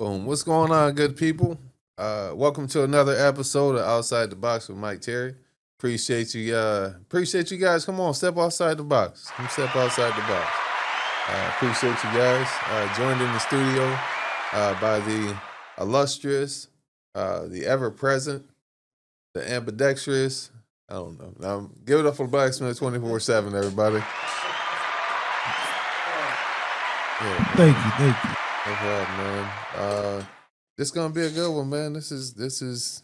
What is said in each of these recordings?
Boom. What's going on, good people? Welcome to another episode of Outside the Box with Mike Terry. Appreciate you guys. Come on, step outside the box. Come step outside the box. Appreciate you guys. Joined in the studio by the illustrious, the ever-present, the ambidextrous. I don't know. Now, give it up for Blacksmith 24/7, everybody. Yeah. Thank you. No problem, man. This is gonna be a good one, man. This is.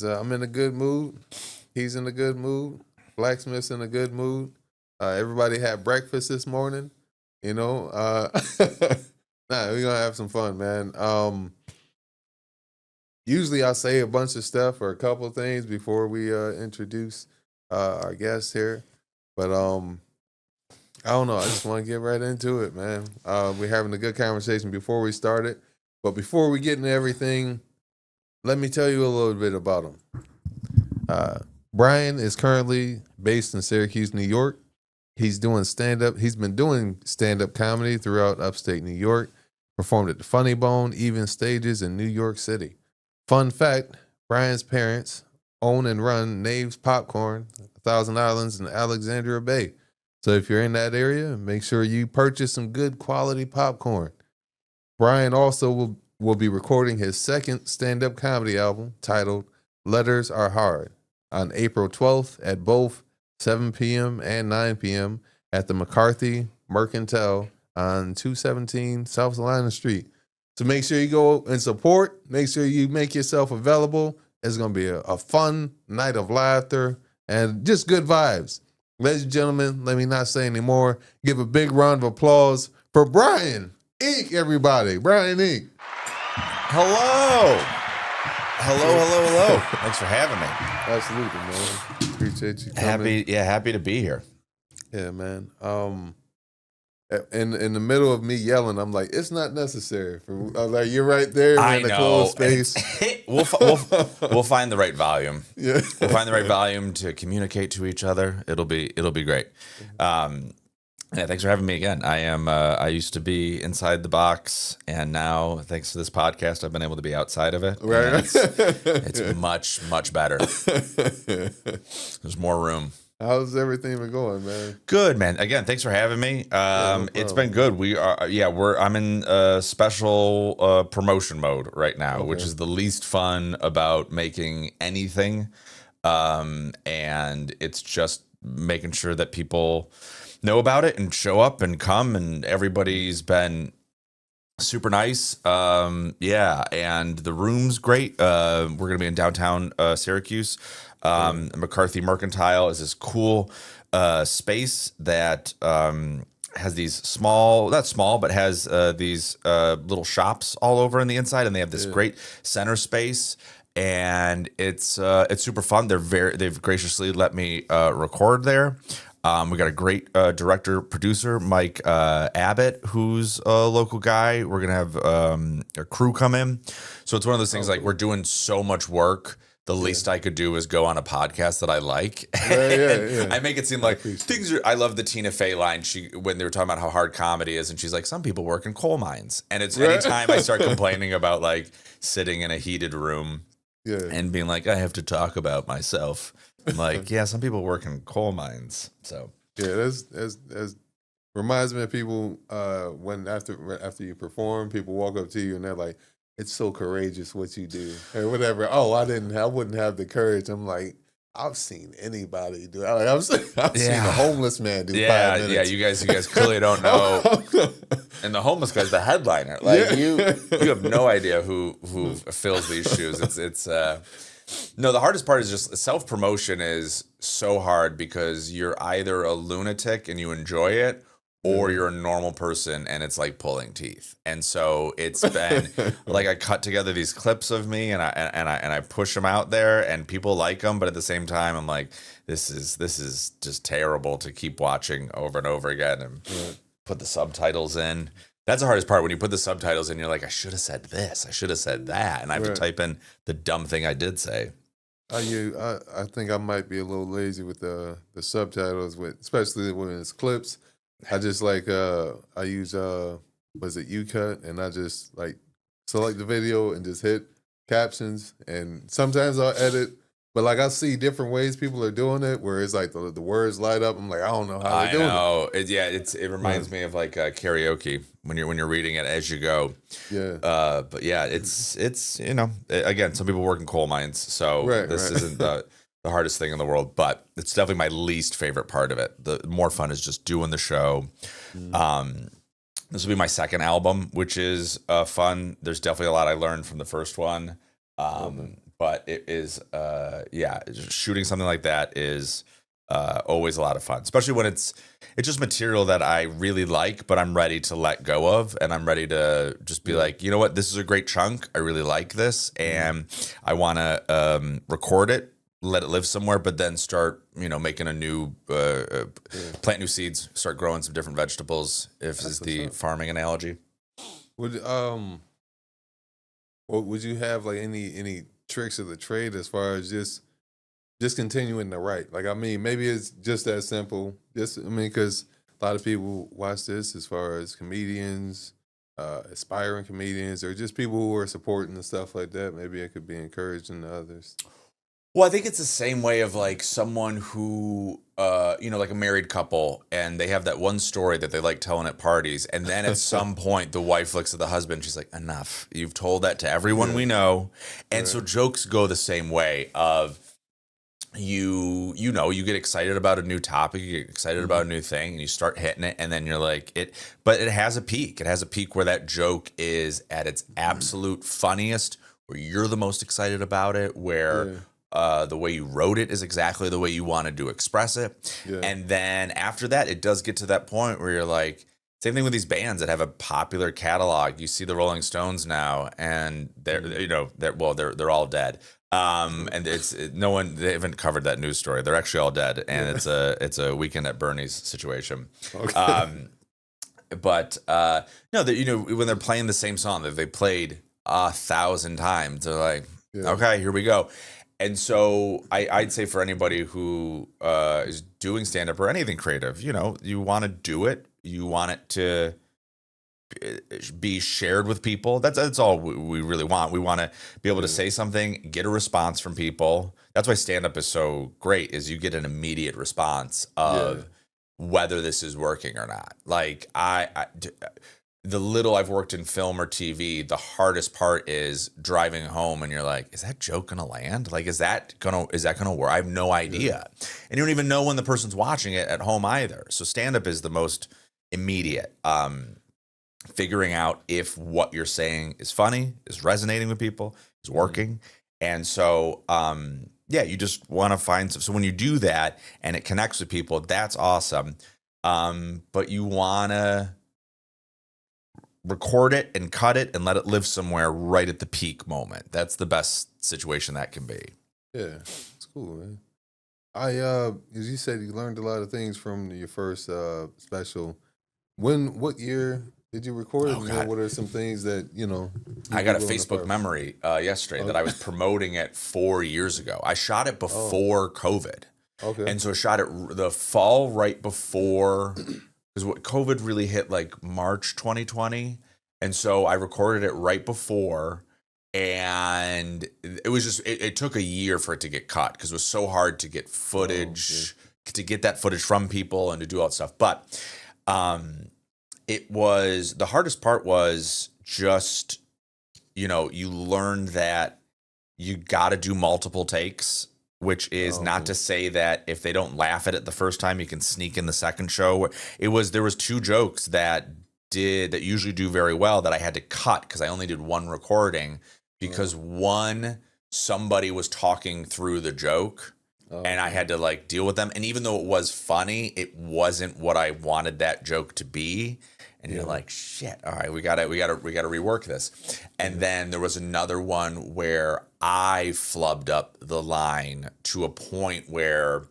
I'm in a good mood. He's in a good mood. Blacksmith's in a good mood. Everybody had breakfast this morning. You know. We're gonna have some fun, man. Usually I say a bunch of stuff or a couple of things before we introduce our guests here, but I don't know. I just want to get right into it, man. We're having a good conversation before we started. But before we get into everything, let me tell you a little bit about him. Brian is currently based in Syracuse, New York. He's doing stand-up. He's been doing stand-up comedy throughout upstate New York. Performed at the Funny Bone, even stages in New York City. Fun fact, Brian's parents own and run Nave's Popcorn, 1,000 Islands in Alexandria Bay. So if you're in that area, make sure you purchase some good quality popcorn. Brian also will be recording his second stand-up comedy album titled Letters Are Hard on April 12th at both 7 p.m. and 9 p.m. at the McCarthy Mercantile on 217 South Salina Street. So make sure you go and support. Make sure you make yourself available. It's going to be a fun night of laughter and just good vibes. Ladies and gentlemen, let me not say any more. Give a big round of applause for Brian Enck, everybody. Brian Enck. Hello. Thanks for having me. Absolutely, man. Appreciate you coming. Happy to be here. Yeah, man. In the middle of me yelling, I'm like, it's not necessary. Like, you're right there in a closed space. We'll find the right volume. Yeah, we'll find the right volume to communicate to each other. It'll be great. Thanks for having me again. I used to be inside the box, and now thanks to this podcast, I've been able to be outside of it. Right. It's much better. There's more room. How's everything been going, man? Good, man. Again, thanks for having me. It's been good. I'm in special promotion mode right now, which is the least fun about making anything. And it's just making sure that people know about it and show up and come, and everybody's been super nice. And the room's great. We're going to be in downtown Syracuse. McCarthy Mercantile is this cool space that has these has these little shops all over on the inside, and they have this great center space, and it's super fun. They've graciously let me record there. We got a great director producer, Mike Abbott, who's a local guy. We're gonna have a crew come in, so it's one of those things like we're doing so much work. The least I could do is go on a podcast that I like. Yeah. I make it seem like things are. I love the Tina Fey line. When they were talking about how hard comedy is, and she's like, "Some people work in coal mines." And it's anytime I start complaining about like sitting in a heated room and being like, "I have to talk about myself." I'm like, yeah, some people work in coal mines. So that's reminds me of people when after you perform, people walk up to you and they're like, it's so courageous what you do or whatever. Oh, I wouldn't have the courage. I'm like, I've seen anybody do it. I've seen a homeless man do 5 minutes. Yeah, you guys clearly don't know. And the homeless guy's the headliner. Like you have no idea who fills these shoes. No, the hardest part is just self-promotion is so hard because you're either a lunatic and you enjoy it, or you're a normal person and it's like pulling teeth. And so it's been like I cut together these clips of me and I push them out there and people like them, but at the same time I'm like, this is just terrible to keep watching over and over again and put the subtitles in. That's the hardest part, when you put the subtitles in, you're like, I should have said this, I should have said that, and I have to type in the dumb thing I did say. I think I might be a little lazy with the subtitles, especially when it's clips. I just like I use was it UCut, and I just like select the video and just hit captions. And sometimes I'll edit, but like I see different ways people are doing it, where it's like the words light up. I'm like, I don't know how they're doing it. It reminds me of like karaoke when you're reading it as you go. Yeah. But yeah, it's again, some people work in coal mines, so this isn't the hardest thing in the world, but it's definitely my least favorite part of it. The more fun is just doing the show. This will be my second album, which is fun. There's definitely a lot I learned from the first one. But it is, shooting something like that is always a lot of fun, especially when it's just material that I really like, but I'm ready to let go of, and I'm ready to just be like, you know what, this is a great chunk. I really like this, and I want to record it, let it live somewhere, but then start, making a new, plant new seeds, start growing some different vegetables, if is the farming analogy. Would you have like any tricks of the trade as far as just continuing to write? Like, I mean, maybe it's just that simple. Because a lot of people watch this as far as comedians, aspiring comedians, or just people who are supporting and stuff like that. Maybe it could be encouraging to others. Well, I think it's the same way of like someone who, like a married couple, and they have that one story that they like telling at parties. And then at some point, the wife looks at the husband. She's like, enough. You've told that to everyone we know. And so jokes go the same way of you get excited about a new topic, you get excited about a new thing, and you start hitting it. And then you're like, but it has a peak. It has a peak where that joke is at its absolute funniest, where you're the most excited about it, where the way you wrote it is exactly the way you wanted to express it. Yeah. And then after that, it does get to that point where you're like, same thing with these bands that have a popular catalog. You see the Rolling Stones now, and they're all dead. And they haven't covered that news story. They're actually all dead, and it's a Weekend at Bernie's situation. Okay. But no, when they're playing the same song that they played 1,000 times, they're like, okay, here we go. And so I'd say for anybody who is doing stand-up or anything creative, you want to do it. You want it to be shared with people. That's all we really want. We want to be able to say something, get a response from people. That's why stand-up is so great, is you get an immediate response of whether this is working or not. Like the little I've worked in film or TV, the hardest part is driving home and you're like, is that joke gonna land? Like, is that gonna work? I have no idea. And you don't even know when the person's watching it at home either. So stand-up is the most immediate. Figuring out if what you're saying is funny, is resonating with people, is working. And so you just want to find so when you do that and it connects with people, that's awesome. But you want to record it and cut it and let it live somewhere right at the peak moment. That's the best situation that can be. Yeah, it's cool, man. As you said, you learned a lot of things from your first special. What year did you record it? What are some things that, I got a Facebook memory yesterday that I was promoting it 4 years ago. I shot it before COVID. Okay. And so I shot it the fall right before, because COVID really hit like March 2020. And so I recorded it right before, and it was just, it took a year for it to get cut because it was so hard to get footage, to get that footage from people and to do all that stuff. But it was, the hardest part was just, you learn that you got to do multiple takes, which is not to say that if they don't laugh at it the first time, you can sneak in the second show. There was 2 jokes that usually do very well that I had to cut because I only did one recording because somebody was talking through the joke. And I had to like deal with them. And even though it was funny, it wasn't what I wanted that joke to be. And you're like, shit, all right, we gotta rework this. And then there was another one where I flubbed up the line to a point where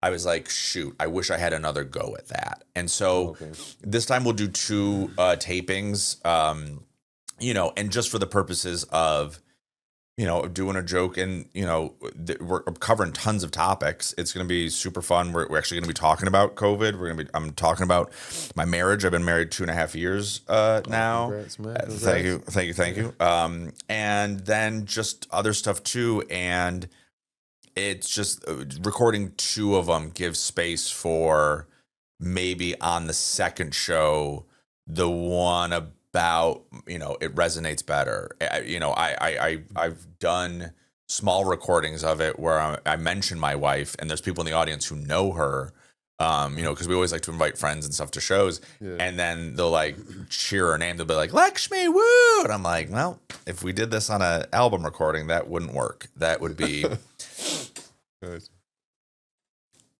I was like, shoot, I wish I had another go at that. And so this time we'll do 2 tapings, and just for the purposes of doing a joke, and we're covering tons of topics. It's going to be super fun. We're actually going to be talking about COVID. I'm talking about my marriage. I've been married 2.5 years now. Congrats, man. Congrats. Thank you. And then just other stuff too. And it's just recording 2 of them gives space for maybe on the second show, the one about, it resonates better. I've done small recordings of it where I mention my wife, and there's people in the audience who know her, because we always like to invite friends and stuff to shows. Yeah. And then they'll like cheer her name. They'll be like, Lakshmi, woo! And I'm like, well, if we did this on an album recording, that wouldn't work. That would be...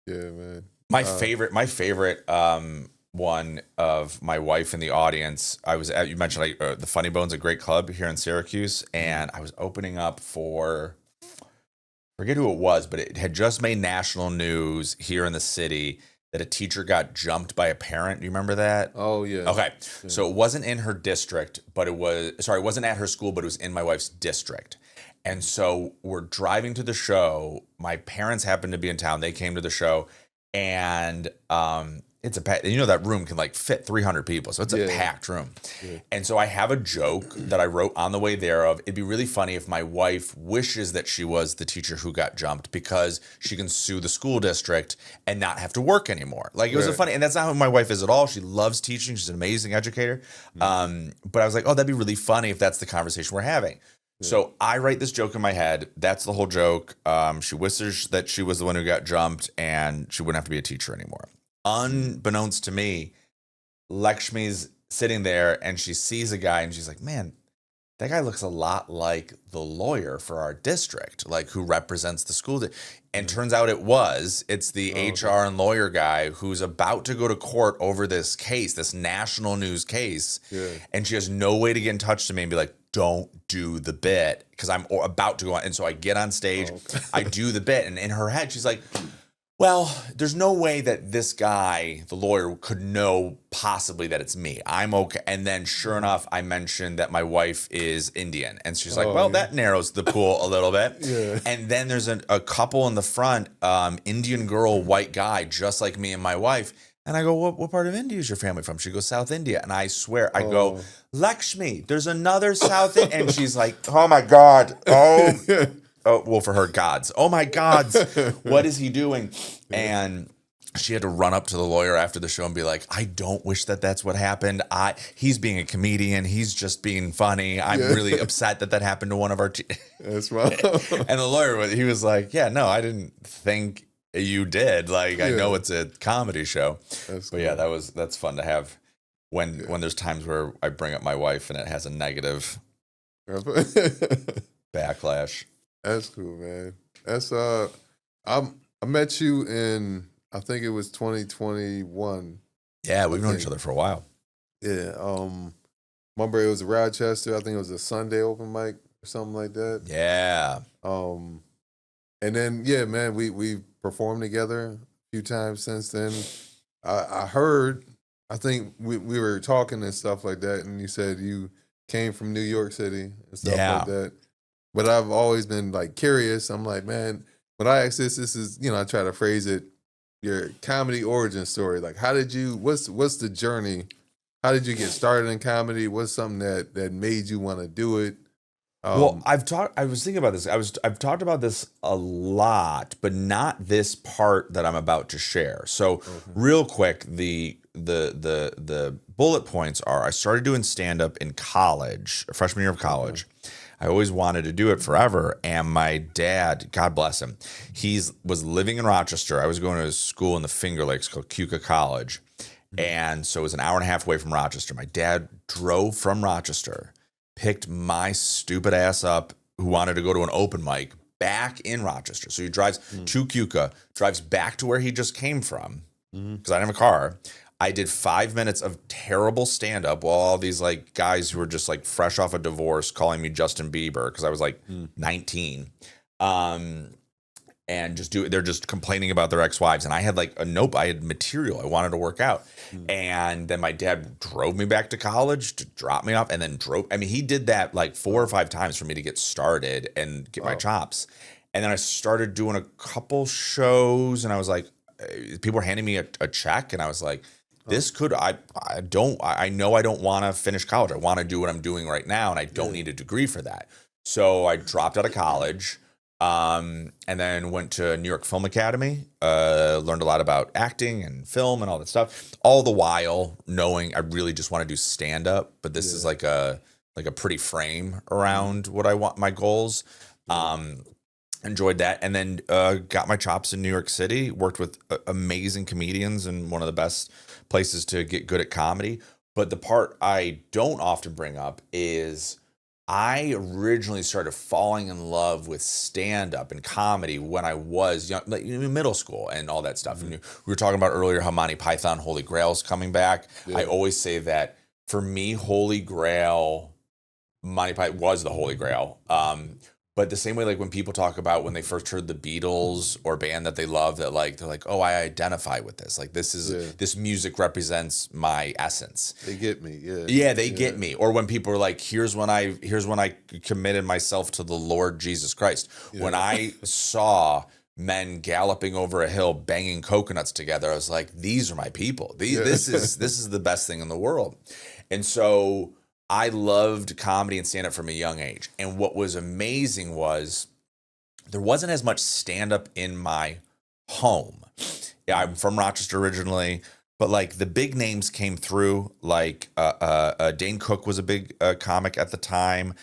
Yeah, man. My favorite one of my wife in the audience. You mentioned the Funny Bones, a great club here in Syracuse, and I was opening up for, forget who it was, but it had just made national news here in the city that a teacher got jumped by a parent. Do you remember that? Oh, yeah. Okay. Yeah. So it wasn't in her district, but it wasn't at her school, but it was in my wife's district. And so we're driving to the show. My parents happened to be in town. They came to the show, and it's that room can like fit 300 people. So it's a packed room. Yeah. And so I have a joke that I wrote on the way there of, it'd be really funny if my wife wishes that she was the teacher who got jumped because she can sue the school district and not have to work anymore. Like, it was funny. And that's not who my wife is at all. She loves teaching. She's an amazing educator. Mm-hmm. But I was like, oh, that'd be really funny if that's the conversation we're having. Yeah. So I write this joke in my head. That's the whole joke. She wishes that she was the one who got jumped and she wouldn't have to be a teacher anymore. Unbeknownst to me, Lakshmi's sitting there and she sees a guy and she's like, man, that guy looks a lot like the lawyer for our district, like who represents the school. And turns out it's the HR and lawyer guy who's about to go to court over this case, this national news case. Yeah. And she has no way to get in touch to me and be like, don't do the bit because I'm about to go on. And so I get on stage, I do the bit, and in her head, she's like, well, there's no way that this guy, the lawyer, could know possibly that it's me. I'm okay. And then sure enough, I mentioned that my wife is Indian. And she's like, that narrows the pool a little bit. Yeah. And then there's a couple in the front, Indian girl, white guy, just like me and my wife. And I go, what part of India is your family from? She goes, South India. And I swear, I go, Lakshmi, there's another South India. And she's like, oh my God. Oh, well, for her, gods. Oh, my gods. What is he doing? And she had to run up to the lawyer after the show and be like, I don't wish that that's what happened. He's being a comedian. He's just being funny. I'm really upset that happened to one of our That's right. And the lawyer, he was like, yeah, no, I didn't think you did. Like, I know it's a comedy show. That's cool. Yeah, that's fun to have when there's times where I bring up my wife and it has a negative backlash. That's cool, man. That's I met you in, I think it was 2021. Yeah, we've known each other for a while. Yeah. Remember it was Rochester. I think it was a Sunday open mic or something like that. Yeah. And then man, we performed together a few times since then. I heard, I think we were talking and stuff like that, and you said you came from New York City and stuff like that. But I've always been like curious. I'm like, man, when I ask this is, I try to phrase it, your comedy origin story. Like, what's the journey? How did you get started in comedy? What's something that made you want to do it? I was thinking about this. I've talked about this a lot, but not this part that I'm about to share. So real quick, the bullet points are, I started doing stand-up in college, freshman year of college. I always wanted to do it forever. And my dad, God bless him, was living in Rochester. I was going to a school in the Finger Lakes called Keuka College. And so it was an hour and a half away from Rochester. My dad drove from Rochester, picked my stupid ass up, who wanted to go to an open mic, back in Rochester. So he drives to Keuka, drives back to where he just came from, because I didn't have a car. I did 5 minutes of terrible stand-up while all these like guys who were just like fresh off a divorce calling me Justin Bieber because I was like 19. And and they're just complaining about their ex-wives. And I had like I had material I wanted to work out. And then my dad drove me back to college to drop me off, and then he did that like 4 or 5 times for me to get started and get my chops. And then I started doing a couple shows, and I was like, people were handing me a check, and I was like, this could, I know I don't want to finish college. I want to do what I'm doing right now, and I don't need a degree for that. So I dropped out of college, and then went to New York Film Academy, learned a lot about acting and film and all that stuff, all the while knowing I really just want to do stand-up, but this is like a pretty frame around what I want, my goals. Enjoyed that, and then got my chops in New York City, worked with amazing comedians and one of the best places to get good at comedy. But the part I don't often bring up is I originally started falling in love with stand-up and comedy when I was young, like in middle school and all that stuff. And we were talking about earlier how Monty Python Holy Grail is coming back. I always say that for me, Holy Grail, Monty Python was the Holy Grail. But the same way, like when people talk about when they first heard the Beatles or band that they love, that like they're like, oh, I identify with this. Like this music represents my essence. They get me, they get me. Or when people are like, here's when I committed myself to the Lord Jesus Christ. When I saw men galloping over a hill, banging coconuts together, I was like, these are my people. This is the best thing in the world. And so I loved comedy and stand-up from a young age. And what was amazing was there wasn't as much stand-up in my home. I'm from Rochester originally, but like the big names came through. Like Dane Cook was a big comic at the time.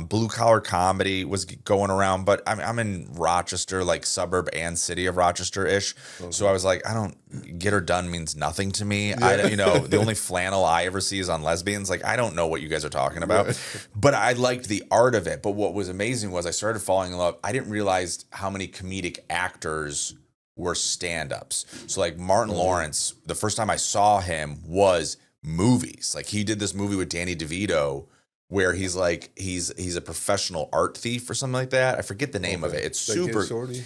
Blue Collar Comedy was going around, but I'm in Rochester, like suburb and city of Rochester-ish. So I was like, I don't, get her done means nothing to me. The only flannel I ever see is on Lesbians. Like, I don't know what you guys are talking about, but I liked the art of it. But what was amazing was I started falling in love. I didn't realize how many comedic actors were stand-ups. So like Martin Lawrence, the first time I saw him was movies. Like he did this movie with Danny DeVito where he's like he's a professional art thief or something like that. I forget the name of it. It's super Shorty?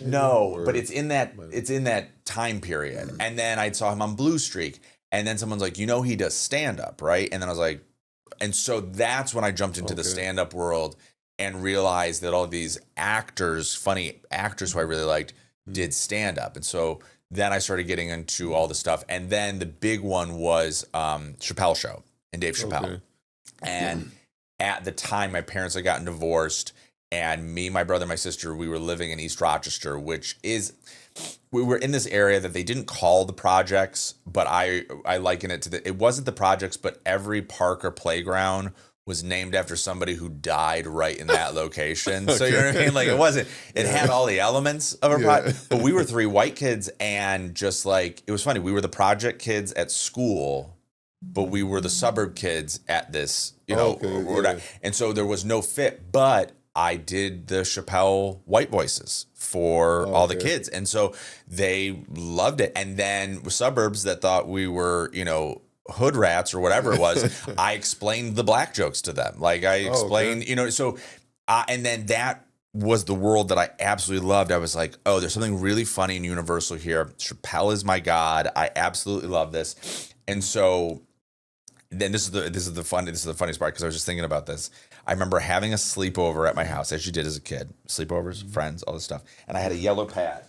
No, but it's in that time period. And then I saw him on Blue Streak, and then someone's like, he does stand-up, right? And then I was like, and so that's when I jumped into the stand-up world and realized that all these actors, funny actors who I really liked, did stand-up. And so then I started getting into all the stuff. And then the big one was Chappelle Show and Dave Chappelle. And at the time, my parents had gotten divorced. And me, my brother, my sister, we were living in East Rochester, we were in this area that they didn't call the projects, but I liken it to it wasn't the projects, but every park or playground was named after somebody who died right in that location. So you know what I mean? Like it had all the elements of a project, but we were 3 white kids, and just like, it was funny. We were the project kids at school, but we were the suburb kids at this, and so there was no fit, but I did the Chappelle white voices for all the kids. And so they loved it. And then suburbs that thought we were, hood rats or whatever it was, I explained the black jokes to them. Like I explained, and then that was the world that I absolutely loved. I was like, oh, there's something really funny and universal here. Chappelle is my God. I absolutely love this. And so then this is the funniest part, because I was just thinking about this. I remember having a sleepover at my house, as you did as a kid, sleepovers, friends, all this stuff. And I had a yellow pad,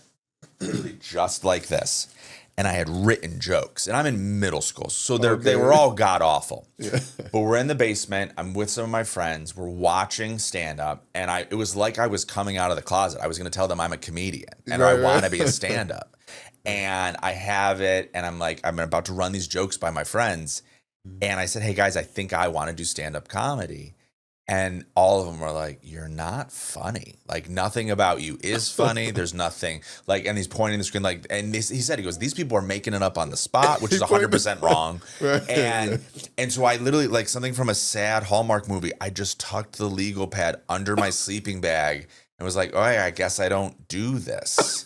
just like this. And I had written jokes, and I'm in middle school, so they were all god awful. But we're in the basement. I'm with some of my friends. We're watching stand up, and it was like I was coming out of the closet. I was going to tell them I'm a comedian and I want to be a stand up. And I have it, and I'm like, I'm about to run these jokes by my friends. And I said, hey guys, I think I want to do stand up comedy. And all of them were like, you're not funny. Like, nothing about you is funny. There's nothing. Like, and he's pointing the screen like, and he said, he goes, these people are making it up on the spot, which is 100% wrong. And so I literally, like something from a sad Hallmark movie, I just tucked the legal pad under my sleeping bag and was like, oh, yeah, I guess I don't do this.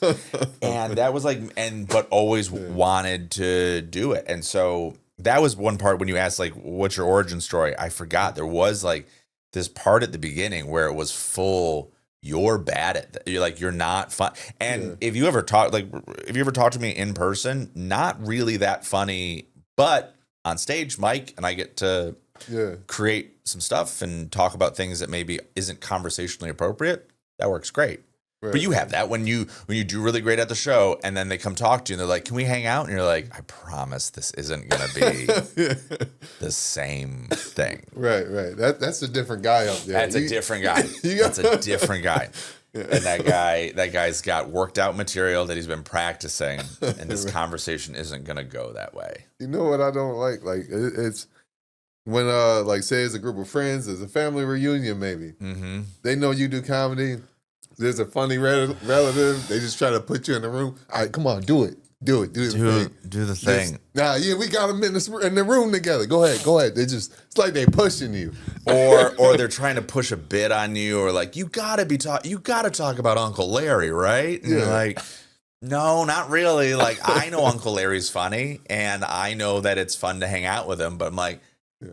And that was like, but always wanted to do it. And so that was one part when you asked, like, what's your origin story? I forgot. There was like this part at the beginning where it was full you're bad at that. You're like, you're not fun. And if you ever talk to me in person, not really that funny, but on stage, Mike and I get to create some stuff and talk about things that maybe isn't conversationally appropriate. That works great. Right. But you have that when you do really great at the show and then they come talk to you and they're like, can we hang out? And you're like, I promise this isn't going to be the same thing. Right. That's a different guy up there. That's a different guy. That's a different guy. Yeah. And that guy's got worked out material that he's been practicing, and this conversation isn't going to go that way. You know what I don't like? Like, it's when, like, say it's a group of friends, there's a family reunion maybe. Mm-hmm. They know you do comedy. There's a funny relative. They just try to put you in the room. All right, come on, do it. Do the thing. We got them in the room together. Go ahead. It's like they pushing you, or they're trying to push a bit on you, or like you gotta talk about Uncle Larry, right? And you're like, no, not really. Like, I know Uncle Larry's funny, and I know that it's fun to hang out with him, but I'm like,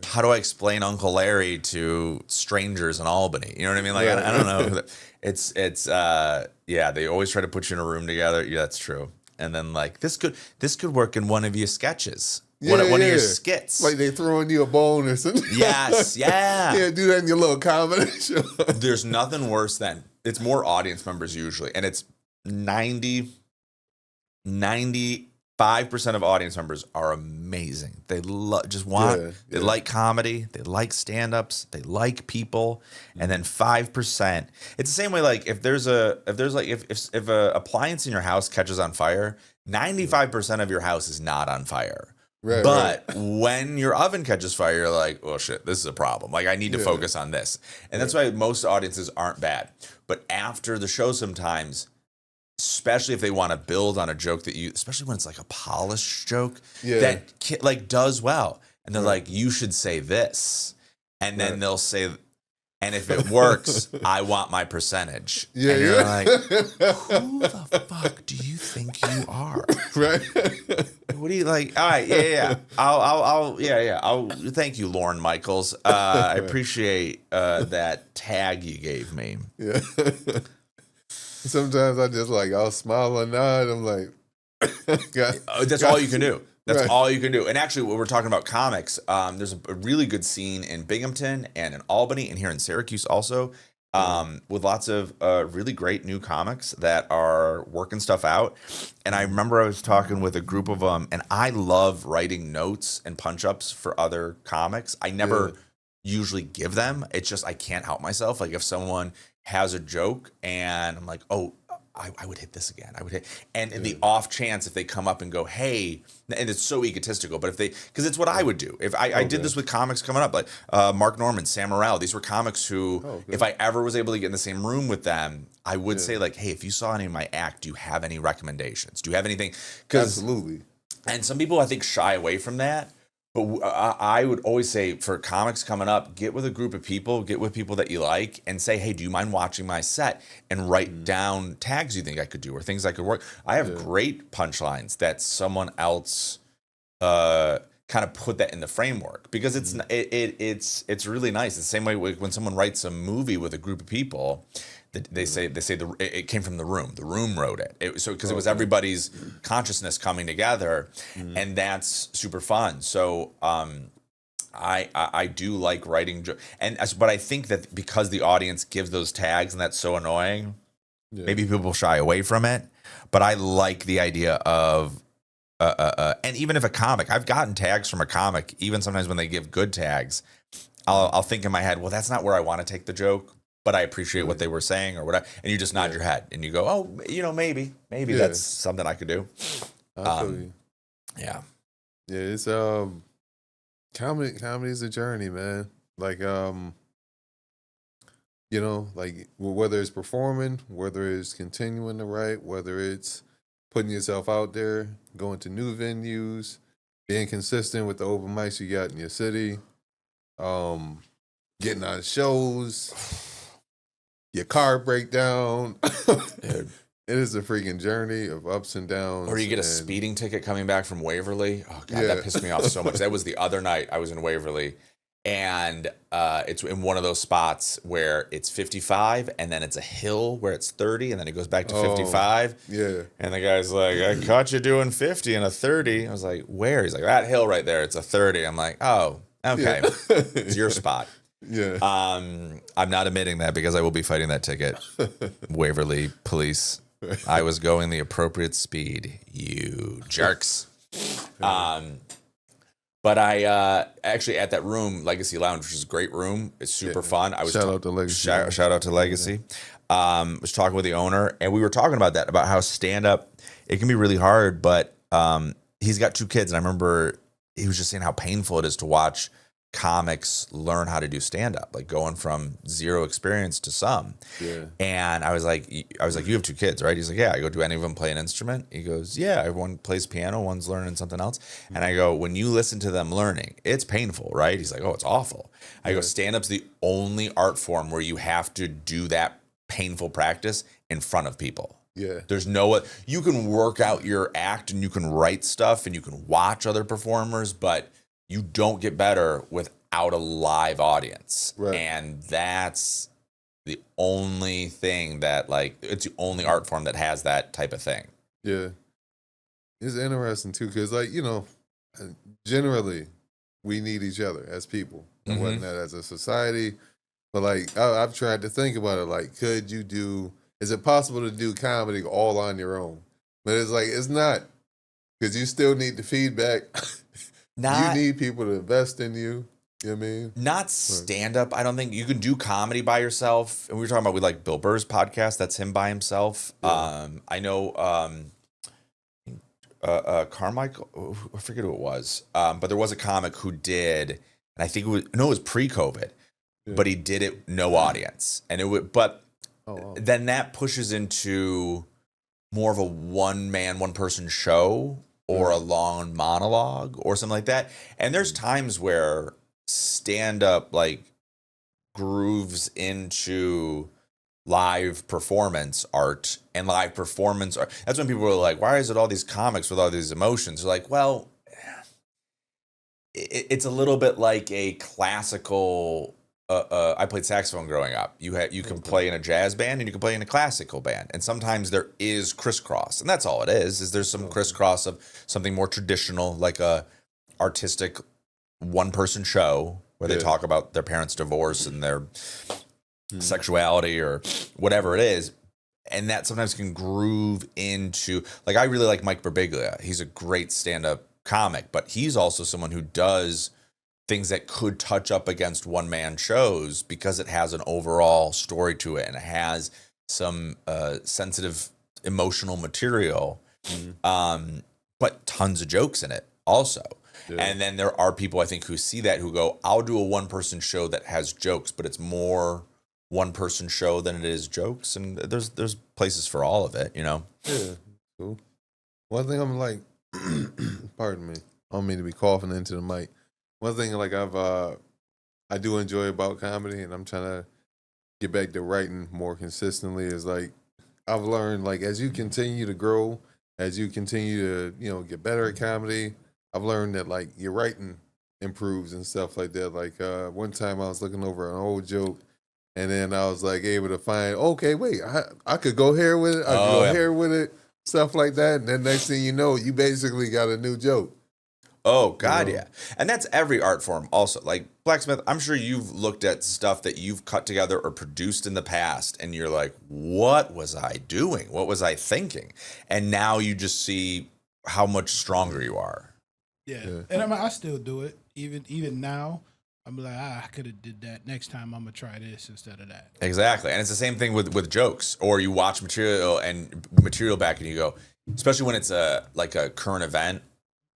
how do I explain Uncle Larry to strangers in Albany? You know what I mean? Like, I don't know. It's they always try to put you in a room together. Yeah, that's true. And then like this could work in one of your sketches. One of your skits. Like they throwing you a bone or something. Yes, yeah. Yeah, do that in your little comedy show. There's nothing worse than, it's more audience members usually, and it's 95% of audience members are amazing. They they like comedy, they like stand-ups, they like people, and then 5%. It's the same way. Like if a appliance in your house catches on fire, 95% of your house is not on fire. Right, but when your oven catches fire, you're like, oh shit, this is a problem. Like I need to focus on this, and that's why most audiences aren't bad. But after the show, sometimes, especially if they want to build on a joke especially when it's like a polished joke that like does well, and they're like, you should say this, and then they'll say, and if it works, I want my percentage. And you're like, who the fuck do you think you are? Right. What do you like? All right, I'll thank you, Lorne Michaels. I appreciate that tag you gave me. Yeah. Sometimes I just like, I'll smile or nod. I'm like, that's all you can do. That's all you can do. And actually, when we're talking about comics, there's a really good scene in Binghamton and in Albany and here in Syracuse also, with lots of really great new comics that are working stuff out. And I remember I was talking with a group of them, and I love writing notes and punch-ups for other comics. I never usually give them. It's just I can't help myself. Like if someone has a joke and I'm like, oh, I would hit this again. I would hit, and in the off chance if they come up and go, hey, and it's so egotistical, but because it's what I would do. If I did this with comics coming up, like Mark Norman, Sam Morril, these were comics who, if I ever was able to get in the same room with them, I would say like, hey, if you saw any of my act, do you have any recommendations? Do you have anything? Absolutely. And some people I think shy away from that. But I would always say for comics coming up, get with a group of people, get with people that you like, and say, hey, do you mind watching my set? And write down tags you think I could do or things I could work. I have great punchlines that someone else kind of put that in the framework, because it's really nice. It's the same way when someone writes a movie with a group of people. They say it came from the room. The room wrote it. It was everybody's consciousness coming together, and that's super fun. So I do like writing, but I think that because the audience gives those tags and that's so annoying, maybe people shy away from it. But I like the idea of and even if a comic, I've gotten tags from a comic, even sometimes when they give good tags, I'll think in my head, well, that's not where I want to take the joke. But I appreciate what they were saying or whatever. And you just nod your head and you go, oh, maybe that's something I could do. Yeah. Yeah, it's comedy is a journey, man. Like like whether it's performing, whether it's continuing to write, whether it's putting yourself out there, going to new venues, being consistent with the open mics you got in your city, getting on shows. Your car breakdown. It is a freaking journey of ups and downs. Or you get a speeding ticket coming back from Waverly. Oh, God, that pissed me off so much. That was the other night I was in Waverly, and it's in one of those spots where it's 55 and then it's a hill where it's 30 and then it goes back to 55. Yeah. And the guy's like, I caught you doing 50 and a 30. I was like, where? He's like, that hill right there, it's a 30. I'm like, oh, okay. Yeah. It's your spot. Yeah. I'm not admitting that because I will be fighting that ticket. Waverly police. I was going the appropriate speed, you jerks. But I actually at that room, Legacy Lounge, which is a great room. It's super fun. I was shout out to Legacy. Shout out to Legacy. Was talking with the owner, and we were talking about that, about how stand up, it can be really hard. But he's got 2 kids, and I remember he was just saying how painful it is to watch comics learn how to do stand up, like going from 0 experience to some. Yeah. And I was like, you have 2 kids, right? He's like, yeah. I go, do any of them play an instrument? He goes, yeah, everyone plays piano, one's learning something else. And I go, when you listen to them learning, it's painful, right? He's like, oh, it's awful. I go, stand up's the only art form where you have to do that painful practice in front of people. Yeah. There's no, you can work out your act and you can write stuff and you can watch other performers, but you don't get better without a live audience. Right. And that's the only thing that, like, it's the only art form that has that type of thing. Yeah. It's interesting, too, because, like, generally, we need each other as people and whatnot, as a society. But, like, I've tried to think about it, like, is it possible to do comedy all on your own? But it's like, it's not, because you still need the feedback. You need people to invest in you. You know what I mean? Not stand up. I don't think you can do comedy by yourself. And we were talking about with like Bill Burr's podcast. That's him by himself. Yeah. I know Carmichael. I forget who it was. But there was a comic who did, and I think it was pre-COVID, but he did it no audience, and it would. But then that pushes into more of a one person show. Or a long monologue or something like that. And there's times where stand-up like grooves into live performance art and live performance art. That's when people are like, why is it all these comics with all these emotions? They're like, well, it's a little bit like a classical... I played saxophone growing up. You can play in a jazz band and you can play in a classical band, and sometimes there is crisscross, and that's all it is. Is there's some crisscross of something more traditional, like a artistic 1-person show where they talk about their parents' divorce and their sexuality or whatever it is, and that sometimes can groove into, like, I really like Mike Birbiglia. He's a great stand-up comic, but he's also someone who does things that could touch up against one-man shows because it has an overall story to it and it has some sensitive emotional material, but tons of jokes in it also. Yeah. And then there are people, I think, who see that, who go, I'll do a 1-person show that has jokes, but it's more 1-person show than it is jokes. And there's places for all of it, Yeah, cool. One thing I'm like, pardon me, I don't mean to be coughing into the mic. One thing, like, I do enjoy about comedy, and I'm trying to get back to writing more consistently, is, like, I've learned, like, as you continue to grow, as you continue to, get better at comedy, I've learned that, like, your writing improves and stuff like that. Like, one time I was looking over an old joke, and then I was, like, able to find, okay, wait, I could go here with it, I could go here with it, stuff like that, and then next thing you know, you basically got a new joke. Oh, God, yeah. And that's every art form also. Like, Blacksmith, I'm sure you've looked at stuff that you've cut together or produced in the past, and you're like, what was I doing? What was I thinking? And now you just see how much stronger you are. Yeah. And I still do it. Even now, I'm like, I could have did that. Next time, I'm going to try this instead of that. Exactly. And it's the same thing with jokes. Or you watch material back and you go, especially when it's like a current event.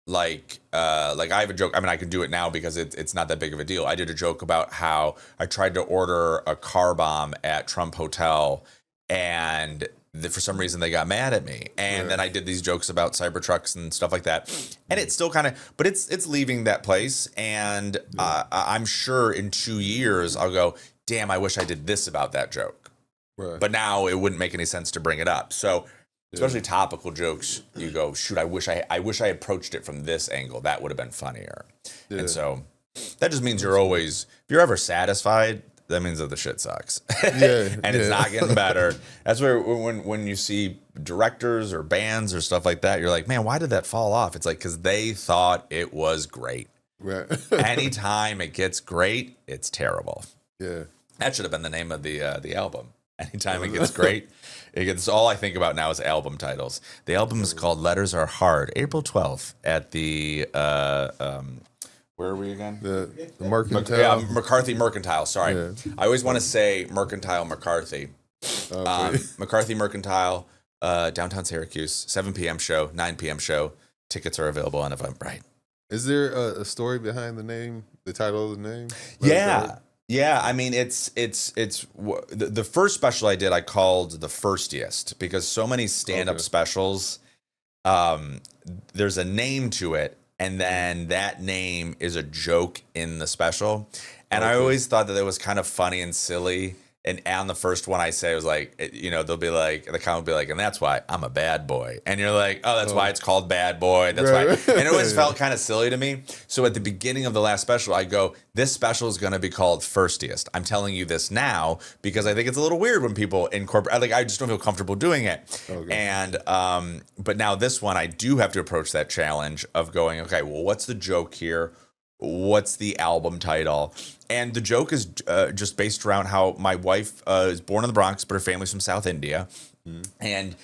Like I have a joke. I mean, I can do it now because it's not that big of a deal. I did a joke about how I tried to order a car bomb at Trump Hotel, and for some reason they got mad at me. And then I did these jokes about Cybertrucks and stuff like that. And it's still kind of, but it's leaving that place. And I'm sure in 2 years I'll go, damn, I wish I did this about that joke. Right. But now it wouldn't make any sense to bring it up. So. Especially topical jokes, you go, shoot, I wish I approached it from this angle. That would have been funnier. Yeah. And so that just means if you're ever satisfied, that means that the shit sucks. Yeah, and it's not getting better. That's where when you see directors or bands or stuff like that, you're like, man, why did that fall off? It's like, because they thought it was great. Right. Anytime it gets great, it's terrible. Yeah. That should have been the name of the album. Anytime it gets great, it gets. All I think about now is album titles. The album is called "Letters Are Hard," April 12th at the where are we again? The Mercantile. McCarthy Mercantile. Sorry, Yeah. I always want to say Mercantile McCarthy. McCarthy Mercantile, downtown Syracuse, 7 p.m. show, 9 p.m. show. Tickets are available on Eventbrite. Is there a story behind the name, the title of the name? Yeah. I mean, it's the first special I did, I called The Firstiest, because so many stand-up specials, there's a name to it, and then that name is a joke in the special. And I always thought that it was kind of funny and silly. And on the first one I say, it was like, they'll be like, the comment will be like, and that's why I'm a bad boy. And you're like, oh, that's why it's called Bad Boy. That's why. And it always felt kind of silly to me. So at the beginning of the last special, I go, this special is going to be called Firstiest. I'm telling you this now because I think it's a little weird when people incorporate, like, I just don't feel comfortable doing it. Okay. And, but now this one, I do have to approach that challenge of going, okay, well, what's the joke here? What's the album title? And the joke is just based around how my wife is born in the Bronx, but her family's from South India. And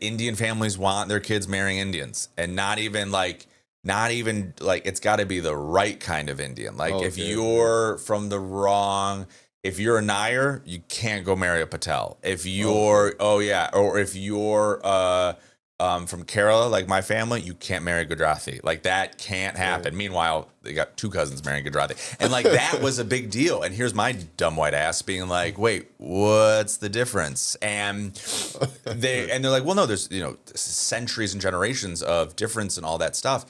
Indian families want their kids marrying Indians, and not even like it's got to be the right kind of Indian. Like if you're from the wrong, if you're a Nair, you can't go marry a Patel. If you're or if you're from Kerala, like my family, you can't marry Gujarati. Like that can't happen. Meanwhile, they got 2 cousins marrying Gujarati. And like that was a big deal. And here's my dumb white ass being like, wait, what's the difference? And they're like, well, no, there's, centuries and generations of difference and all that stuff.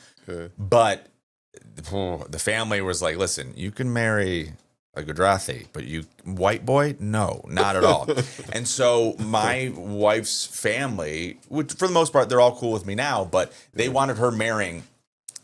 But the family was like, listen, you can marry a Gujarati, but you white boy? No, not at all. And so my wife's family, which for the most part, they're all cool with me now, but they wanted her marrying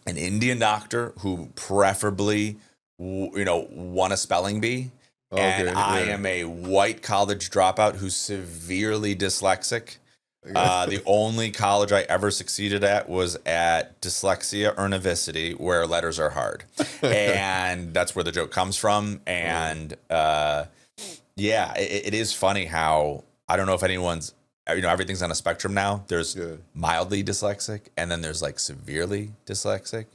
an Indian doctor who preferably, won a spelling bee. And I am a white college dropout who's severely dyslexic. The only college I ever succeeded at was at Dyslexia University, where letters are hard. And that's where the joke comes from. And it is funny how, I don't know if anyone's, everything's on a spectrum now. There's mildly dyslexic, and then there's like severely dyslexic.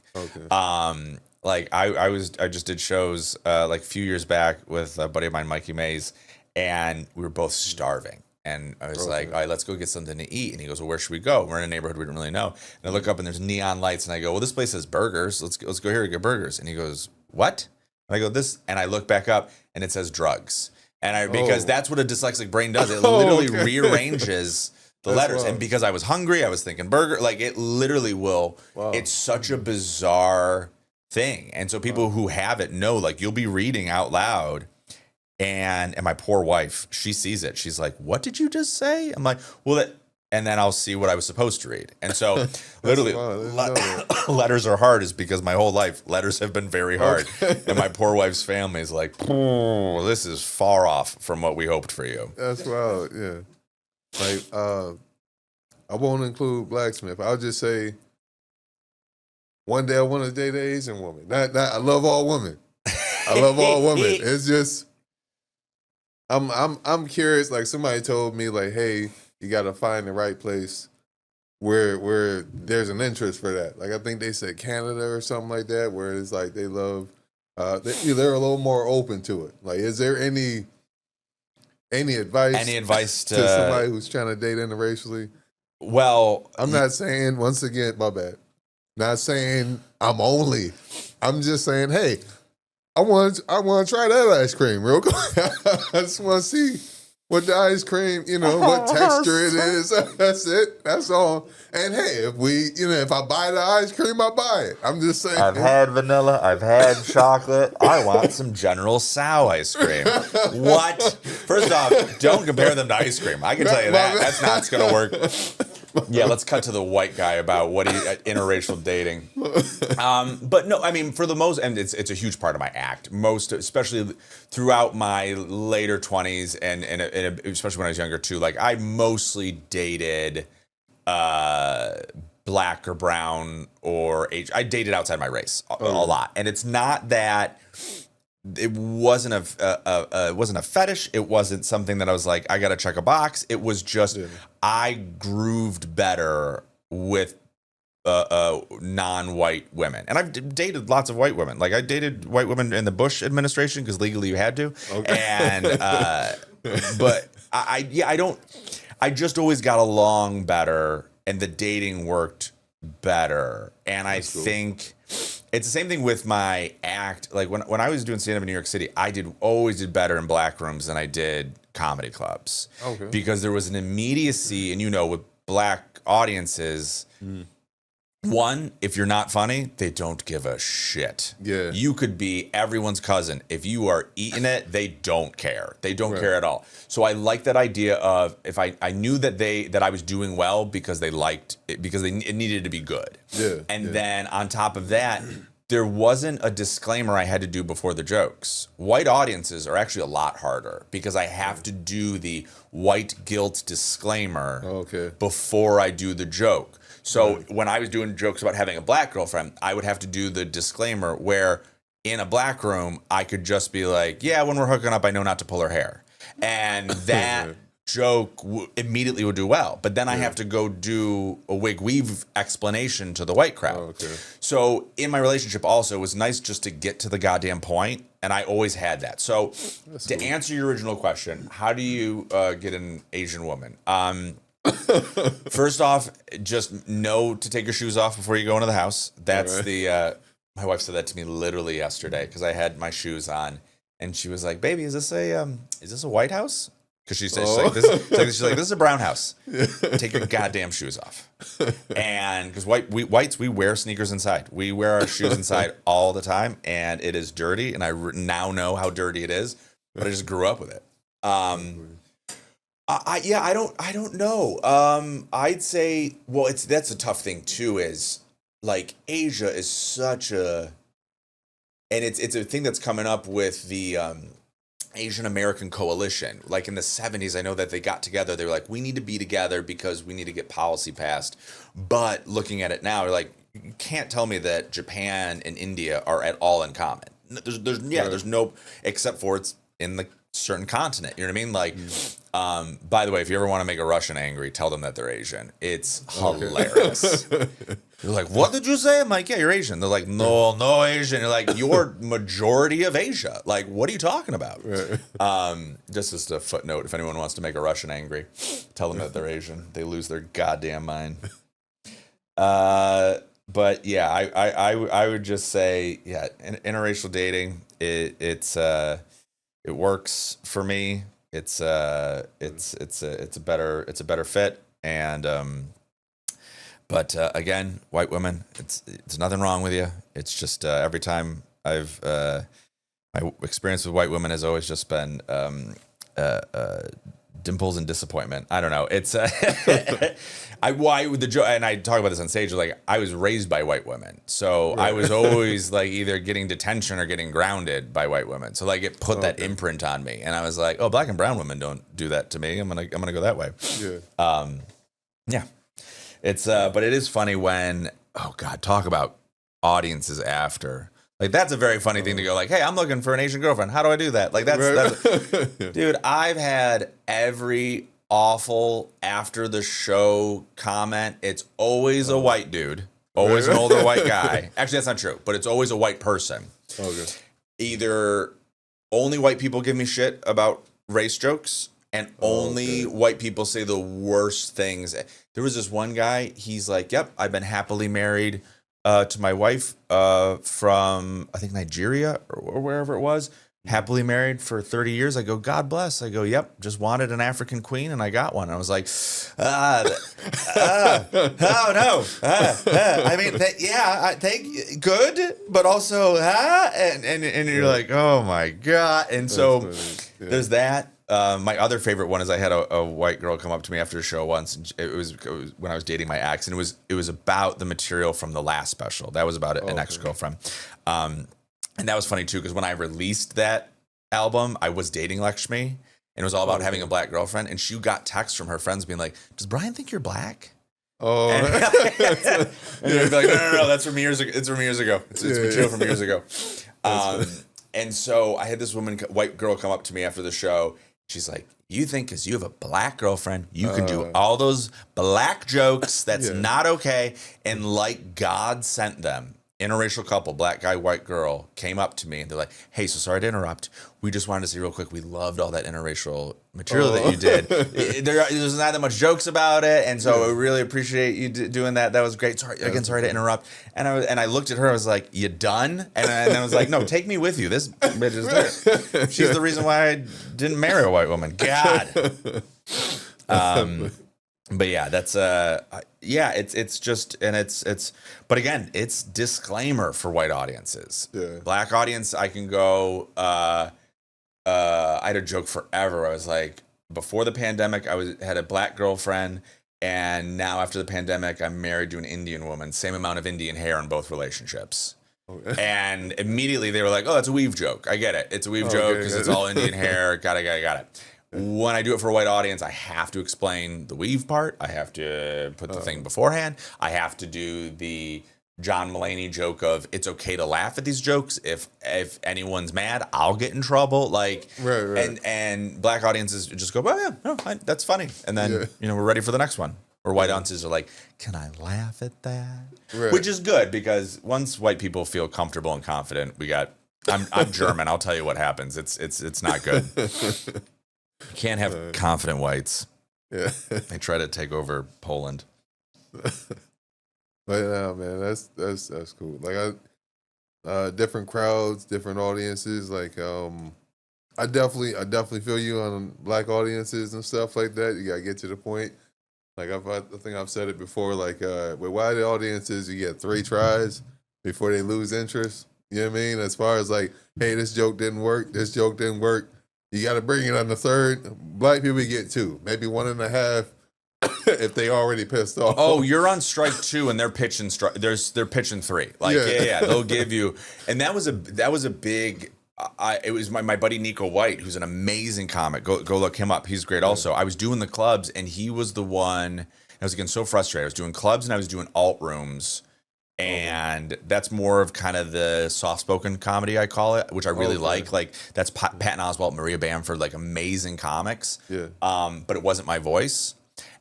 Like I just did shows like a few years back with a buddy of mine, Mikey Mays, and we were both starving. And I was like, all right, let's go get something to eat. And he goes, well, where should we go? We're in a neighborhood we didn't really know. And I look up and there's neon lights. And I go, well, this place has burgers. Let's go here and get burgers. And he goes, what? And I go, this. And I look back up and it says drugs. And because that's what a dyslexic brain does. It literally rearranges the letters. Wild. And because I was hungry, I was thinking burger. Like it literally will. Wow. It's such a bizarre thing. And so people who have it know, like you'll be reading out loud. And my poor wife, she sees it. She's like, what did you just say? I'm like, well, and then I'll see what I was supposed to read. And so literally letters are hard is because my whole life, letters have been very hard. And my poor wife's family is like, this is far off from what we hoped for you. That's wild. Yeah. Like, I won't include blacksmith. I'll just say one day I want to date an Asian woman. I love all women. I love all women. It's just, I'm curious. Like somebody told me, like, hey, you got to find the right place where there's an interest for that. Like I think they said Canada or something like that, where it's like they love, they're a little more open to it. Like, is there any advice? Any advice to somebody who's trying to date interracially? Well, I'm not saying, once again, my bad. Not saying I'm just saying, hey, I want to try that ice cream real quick. I just want to see what the ice cream, what texture it is. That's it. That's all. And hey, if I buy the ice cream, I buy it. I'm just saying. I've had vanilla. I've had chocolate. I want some General Tso ice cream. What? First off, don't compare them to ice cream. I can tell you that. That's not going to work. Yeah, let's cut to the white guy about what he interracial dating. But no, I mean, for the most, and it's a huge part of my act. Most, especially throughout my later 20s, and especially when I was younger too. Like I mostly dated black or brown or age. I dated outside my race a lot, and it's not that. It wasn't a fetish. It wasn't something that I was like, I got to check a box. It was just I grooved better with non-white women, and I've dated lots of white women. Like I dated white women in the Bush administration because legally you had to. Okay. And but I just always got along better, and the dating worked better. And I think it's the same thing with my act. Like when I was doing stand-up in New York City, I always did better in black rooms than I did comedy clubs. Okay. Because there was an immediacy, and with black audiences, one, if you're not funny, they don't give a shit. Yeah. You could be everyone's cousin. If you are eating it, they don't care. They don't care at all. So I like that idea of if I knew that I was doing well because they liked it, because it needed to be good. Yeah. And then on top of that, there wasn't a disclaimer I had to do before the jokes. White audiences are actually a lot harder because I have to do the white guilt disclaimer before I do the joke. So when I was doing jokes about having a black girlfriend, I would have to do the disclaimer where in a black room, I could just be like, yeah, when we're hooking up, I know not to pull her hair. And that joke immediately would do well. But then I have to go do a wig weave explanation to the white crowd. So in my relationship also, it was nice just to get to the goddamn point. And I always had that. So to answer your original question, how do you get an Asian woman? First off, just know to take your shoes off before you go into the house. That's my wife said that to me literally yesterday because I had my shoes on, and she was like, "Baby, is this a White House?" Because she's like, this is a brown house. Take your goddamn shoes off. And because whites, we wear sneakers inside. We wear our shoes inside all the time, and it is dirty. And I now know how dirty it is, but I just grew up with it. I don't know. I'd say, well, that's a tough thing too. Is like Asia is such a, and it's a thing that's coming up with the Asian American Coalition. Like in the 70s, I know that they got together. They were like, we need to be together because we need to get policy passed. But looking at it now, they're like, you can't tell me that Japan and India are at all in common. There's no, except for it's in the certain continent. You know what I mean? Like, by the way, if you ever want to make a Russian angry, tell them that they're Asian. It's hilarious. They're like, what did you say? I'm like, yeah, you're Asian. They're like, no Asian. You're like, you're majority of Asia. Like, what are you talking about? Just as a footnote, if anyone wants to make a Russian angry, tell them that they're Asian. They lose their goddamn mind. But yeah, I would just say, yeah, interracial dating, it works for me. It's a better fit, and but again, white women, it's nothing wrong with you. It's just every time my experience with white women has always just been dimples and disappointment. I don't know. It's the joke, and I talk about this on stage. Like, I was raised by white women, so I was always like either getting detention or getting grounded by white women. So like it put that imprint on me, and I was like, oh, black and brown women don't do that to me. I'm gonna go that way. Yeah. It's but it is funny when, oh God, talk about audiences after. Like, that's a very funny thing to go like, hey, I'm looking for an Asian girlfriend. How do I do that? Like, that's dude, I've had every awful after the show comment. It's always a white dude, always an older white guy. Actually, that's not true, but it's always a white person. Okay. Either only white people give me shit about race jokes, and only white people say the worst things. There was this one guy, he's like, yep, I've been happily married to my wife from, I think, Nigeria or wherever it was. Happily married for 30 years. I go, God bless. I go, yep, just wanted an African queen and I got one. I was like, oh no. I mean, thank good, but also, and you're like, oh my God. And so there's that. my other favorite one is I had a white girl come up to me after a show once, and it was when I was dating my ex, and it was about the material from the last special. That was about an ex-girlfriend. And that was funny too, because when I released that album, I was dating Lakshmi, and it was all about having a black girlfriend, and she got texts from her friends being like, "Does Brian think you're black?" Oh, and they'd be like, no, that's from years ago. It's from years ago. It's material from years ago. And so I had this white girl come up to me after the show. She's like, "You think because you have a black girlfriend, you can do all those black jokes? That's not okay." And like God sent them, interracial couple, black guy, white girl, came up to me and they're like, "Hey, so sorry to interrupt. We just wanted to say real quick, we loved all that interracial material that you did. There's not that much jokes about it, and so we really appreciate you doing that. That was great. Sorry to interrupt." And I looked at her. I was like, "You done?" And I was like, "No, take me with you. This bitch is there. She's the reason why I didn't marry a white woman. God." But yeah, that's it's just, and it's but again, it's disclaimer for white audiences. Yeah. Black audience, I can go. I had a joke forever. I was like, before the pandemic, had a black girlfriend, and now after the pandemic, I'm married to an Indian woman. Same amount of Indian hair in both relationships. Okay. And immediately they were like, "Oh, that's a weave joke. I get it. It's a weave joke because it's all Indian hair. Got it." When I do it for a white audience, I have to explain the weave part. I have to put the thing beforehand. I have to do the John Mulaney joke of it's okay to laugh at these jokes. If anyone's mad, I'll get in trouble. Like, right. And black audiences just go, "Oh yeah, no, that's funny," and then we're ready for the next one. Or white audiences are like, "Can I laugh at that?" Right. Which is good, because once white people feel comfortable and confident, I'm German. I'll tell you what happens. It's not good. You can't have confident whites. Yeah. They try to take over Poland. But no, man, that's cool. Like different crowds, different audiences. Like I definitely feel you on black audiences and stuff like that. You gotta get to the point. Like I think I've said it before. Like with white audiences, you get 3 tries before they lose interest. You know what I mean? As far as like, hey, this joke didn't work. This joke didn't work. You got to bring it on the 3rd. Black people get 2, maybe 1.5 if they already pissed off. Oh, you're on strike 2 and they're pitching they're pitching 3. Like they'll give you. And that was a big. It was my buddy Nico White, who's an amazing comic. Go look him up. He's great. Also, I was doing the clubs and he was the one. I was getting so frustrated. I was doing clubs and I was doing alt rooms. And that's more of kind of the soft-spoken comedy, I call it, which I really like. Like, that's Patton Oswalt, Maria Bamford, like amazing comics. Yeah. But it wasn't my voice.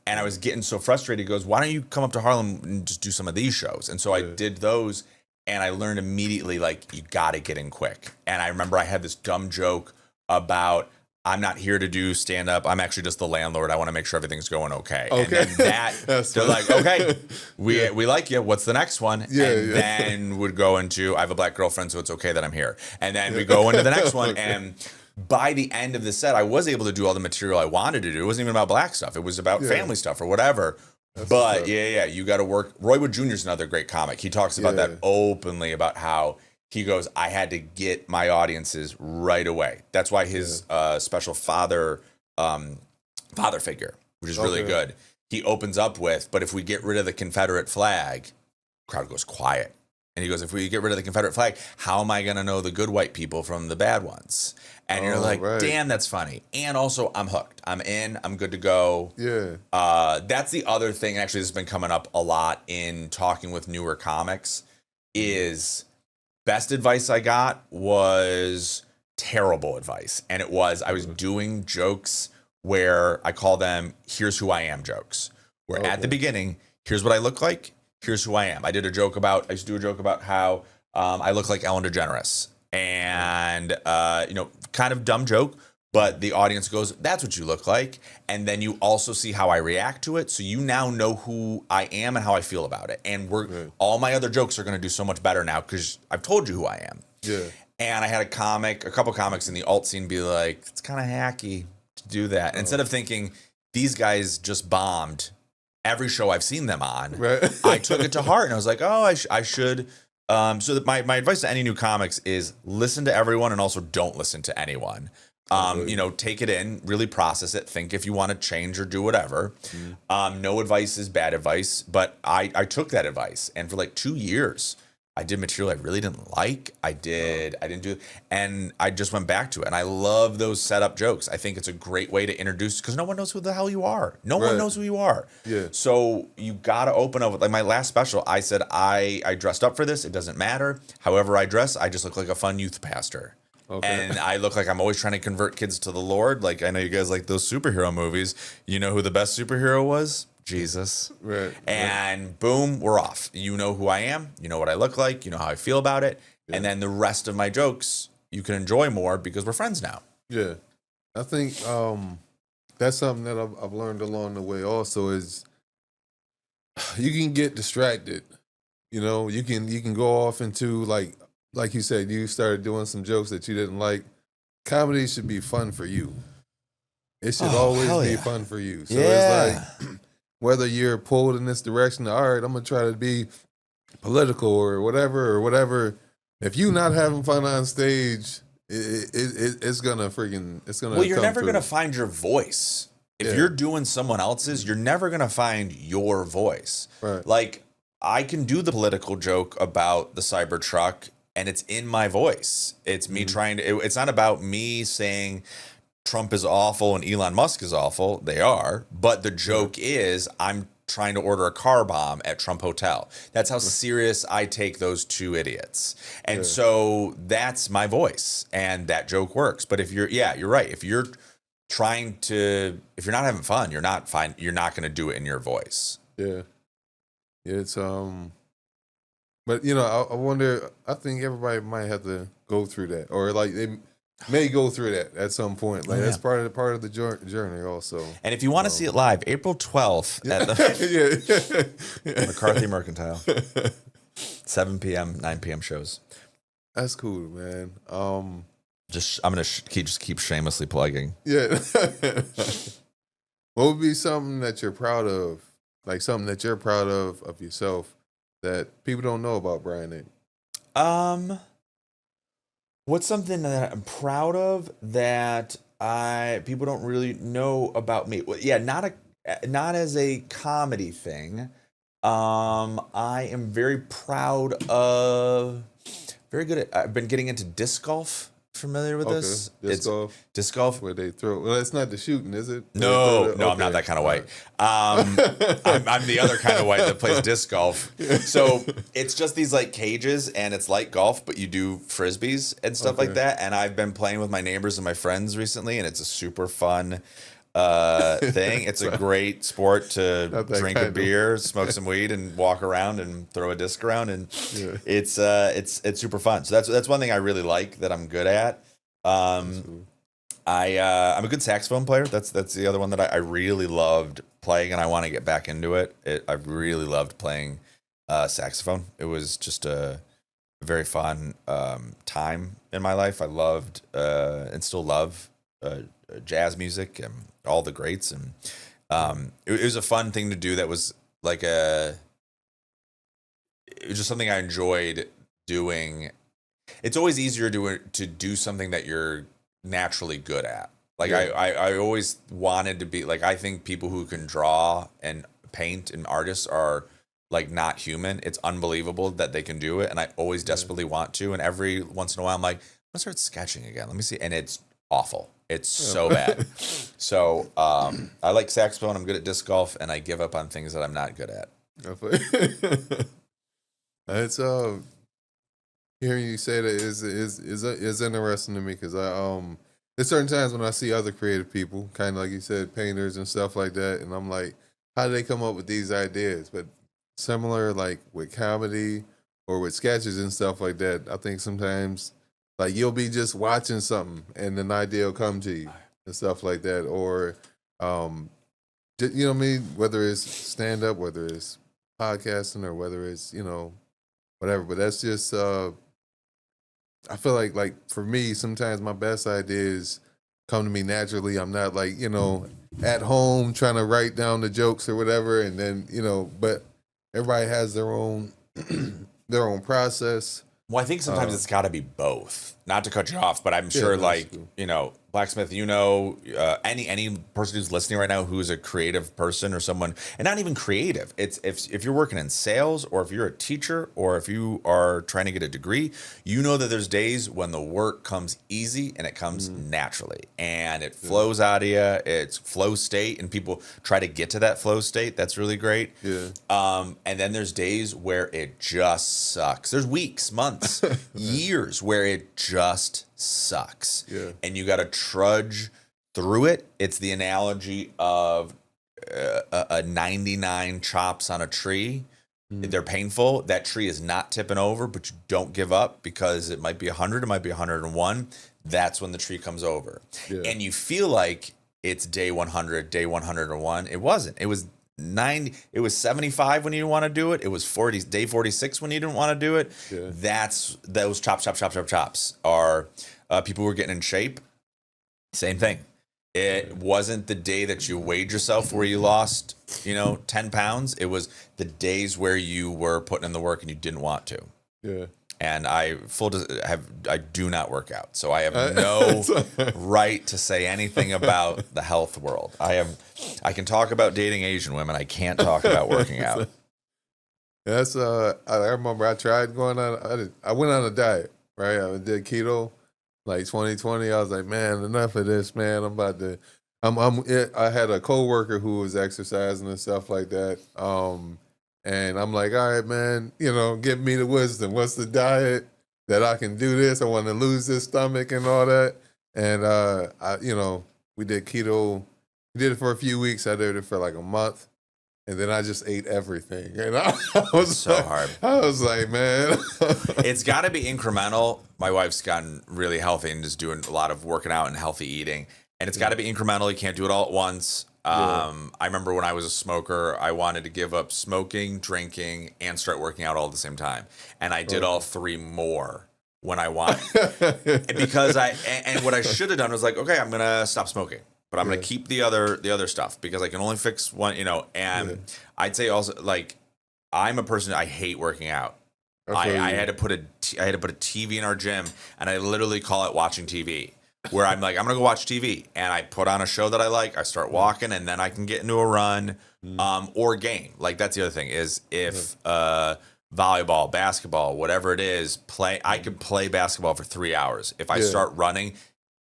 And I was getting so frustrated. He goes, "Why don't you come up to Harlem and just do some of these shows?" And so I did those, and I learned immediately, like, you got to get in quick. And I remember I had this dumb joke about, "I'm not here to do stand-up. I'm actually just the landlord. I want to make sure everything's going okay." And then they're like, "Okay, we like you. What's the next one?" Then would go into, "I have a black girlfriend, so it's okay that I'm here." And then we go into the next one. And by the end of the set, I was able to do all the material I wanted to do. It wasn't even about black stuff. It was about family stuff or whatever. But you got to work. Roy Wood Jr. is another great comic. He talks about that openly, about how he goes, "I had to get my audiences right away." That's why his special father figure, which is really good, he opens up with, "But if we get rid of the Confederate flag," crowd goes quiet. And he goes, "If we get rid of the Confederate flag, how am I going to know the good white people from the bad ones?" And you're like, damn, that's funny. And also, I'm hooked. I'm in. I'm good to go. Yeah. That's the other thing, actually, this has been coming up a lot in talking with newer comics, is best advice I got was terrible advice. And it was, I was doing jokes where I call them "here's who I am" jokes. Where at the beginning, here's what I look like. Here's who I am. I used to do a joke about how I look like Ellen DeGeneres. And, kind of dumb joke, but the audience goes, "That's what you look like." And then you also see how I react to it. So you now know who I am and how I feel about it. And all my other jokes are going to do so much better now because I've told you who I am. Yeah. And I had a couple comics in the alt scene be like, "It's kind of hacky to do that." Instead of thinking, these guys just bombed every show I've seen them on, I took it to heart and I was like, "Oh, I should." So that my advice to any new comics is listen to everyone and also don't listen to anyone. Take it in, really process it, think if you want to change or do whatever. No advice is bad advice, but I took that advice, and for like 2 years, I did material I really didn't like. I didn't do, and I just went back to it. And I love those setup jokes. I think it's a great way to introduce, because no one knows who the hell you are. No one knows who you are. Yeah. So you got to open up. Like my last special, I said, I dressed up for this. It doesn't matter. However I dress, I just look like a fun youth pastor. Okay. And I look like I'm always trying to convert kids to the Lord. Like, I know you guys like those superhero movies. You know who the best superhero was? Jesus. Right. And boom, we're off. You know who I am. You know what I look like. You know how I feel about it. Yeah. And then the rest of my jokes, you can enjoy more because we're friends now. Yeah. I think that's something that I've learned along the way also is you can get distracted. You know, you can go off into like you said, you started doing some jokes that you didn't like. Comedy should be fun for you. It should always be fun for you. So it's like, whether you're pulled in this direction, all right, I'm going to try to be political or whatever. If you're not having fun on stage, it's going to Well, you're never going to find your voice. If you're doing someone else's, you're never going to find your voice. Right. Like, I can do the political joke about the Cybertruck, and it's in my voice. It's me trying to, it's not about me saying Trump is awful and Elon Musk is awful. They are. But the joke is I'm trying to order a car bomb at Trump Hotel. That's how serious I take those two idiots. And so that's my voice. And that joke works. But if you're right. If you're if you're not having fun, you're not going to do it in your voice. Yeah. It's, but I wonder, I think everybody might have to go through that, or like they may go through that at some point. Like that's part of the journey also. And if you want to see it live, April 12th at the McCarthy Mercantile, 7 p.m., 9 p.m. shows. That's cool, man. I'm gonna keep shamelessly plugging. Yeah. What would be something that you're proud of, like something that you're proud of yourself that people don't know about Brian Enck? What's something that I'm proud of that people don't really know about me? Well, yeah, not as a comedy thing. I am very proud of. Very good at. I've been getting into disc golf. Familiar with this? Disc golf. Where they throw. Well, it's not the shooting, is it? No, I'm not that kind of white. I'm the other kind of white that plays disc golf. So it's just these like cages, and it's like golf, but you do frisbees and stuff like that. And I've been playing with my neighbors and my friends recently, and it's a super fun thing. It's a great sport to drink a beer, smoke some weed, and walk around and throw a disc around, and it's super fun. So that's one thing I really like that I'm good at. I'm a good saxophone player. That's the other one that I really loved playing, and I want to get back into it. I really loved playing saxophone. It was just a very fun time in my life. I loved and still love jazz music and all the greats, and it was a fun thing to do. That was like it was just something I enjoyed doing. It's always easier to do something that you're naturally good at. Like I always wanted to be like, I think people who can draw and paint and artists are like not human. It's unbelievable that they can do it, and I always desperately want to. And every once in a while, I'm like, I'm gonna start sketching again. Let me see, and it's awful. It's so bad. So I like saxophone. I'm good at disc golf, and I give up on things that I'm not good at. It's hearing you say that is interesting to me, because there's certain times when I see other creative people, kind of like you said, painters and stuff like that, and I'm like, how do they come up with these ideas? But similar, like with comedy or with sketches and stuff like that, I think sometimes. Like you'll be just watching something and an idea will come to you and stuff like that. Or, you know what I mean? Whether it's stand up, whether it's podcasting, or whether it's, whatever. But that's just, I feel like for me, sometimes my best ideas come to me naturally. I'm not like, at home trying to write down the jokes or whatever. And then, but everybody has their own, their own process. Well, I think sometimes it's got to be both. Not to cut you off, but I'm sure, Blacksmith, any person who's listening right now who's a creative person or someone, and not even creative. It's if you're working in sales or if you're a teacher or if you are trying to get a degree, you know that there's days when the work comes easy and it comes naturally and it flows out of you. It's flow state, and people try to get to that flow state. That's really great. Yeah. And then there's days where it just sucks. There's weeks, months, years where it just sucks. Yeah. And you got to trudge through it. It's the analogy of a 99 chops on a tree. They're painful. That tree is not tipping over, but you don't give up because it might be 100, it might be 101. That's when the tree comes over. Yeah. And you feel like it's day 100, day 101. It wasn't. It was 90. It was 75 when you didn't want to do it. It was day 46 when you didn't want to do it. Yeah. That's those chops are people who were getting in shape. Same thing. It wasn't the day that you weighed yourself where you lost, 10 pounds. It was the days where you were putting in the work and you didn't want to. Yeah. And I do not work out, so I have no right to say anything about the health world. I can talk about dating Asian women. I can't talk about working out. That's I remember I tried going on. I went on a diet, right? I did keto, like 2020. I was like, man, enough of this, man. I had a coworker who was exercising and stuff like that. And I'm like, all right, man, give me the wisdom. What's the diet that I can do this? I want to lose this stomach and all that. And we did keto. We did it for a few weeks. I did it for like a month. And then I just ate everything. And I was so hard. I was like, man. It's got to be incremental. My wife's gotten really healthy and is doing a lot of working out and healthy eating. And it's got to be incremental. You can't do it all at once. I remember when I was a smoker, I wanted to give up smoking, drinking, and start working out all at the same time. And I did all three more when I wanted. Because and what I should have done was like, okay, I'm going to stop smoking. But I'm going to keep the other stuff because I can only fix one, and I'd say also, like, I'm a person, I hate working out. I had to put a TV in our gym, and I literally call it watching TV, where I'm like, I'm going to go watch TV, and I put on a show that I like, I start walking, and then I can get into a run, or game. Like, that's the other thing is if volleyball, basketball, whatever it is, I could play basketball for 3 hours. If I start running,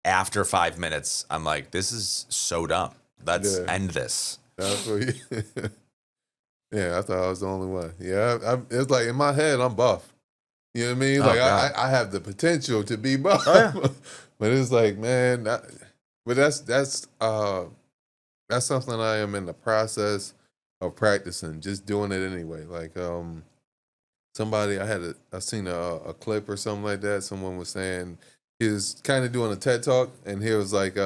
after 5 minutes, I'm like, this is so dumb. Let's end this. That's what I thought I was the only one. Yeah, it's like in my head, I'm buff. You know what I mean? Like I have the potential to be buff. Oh, yeah. But it's like, man, that's something I am in the process of practicing, just doing it anyway. Like I seen a clip or something like that. Someone was saying, he was kind of doing a TED Talk, and he was like,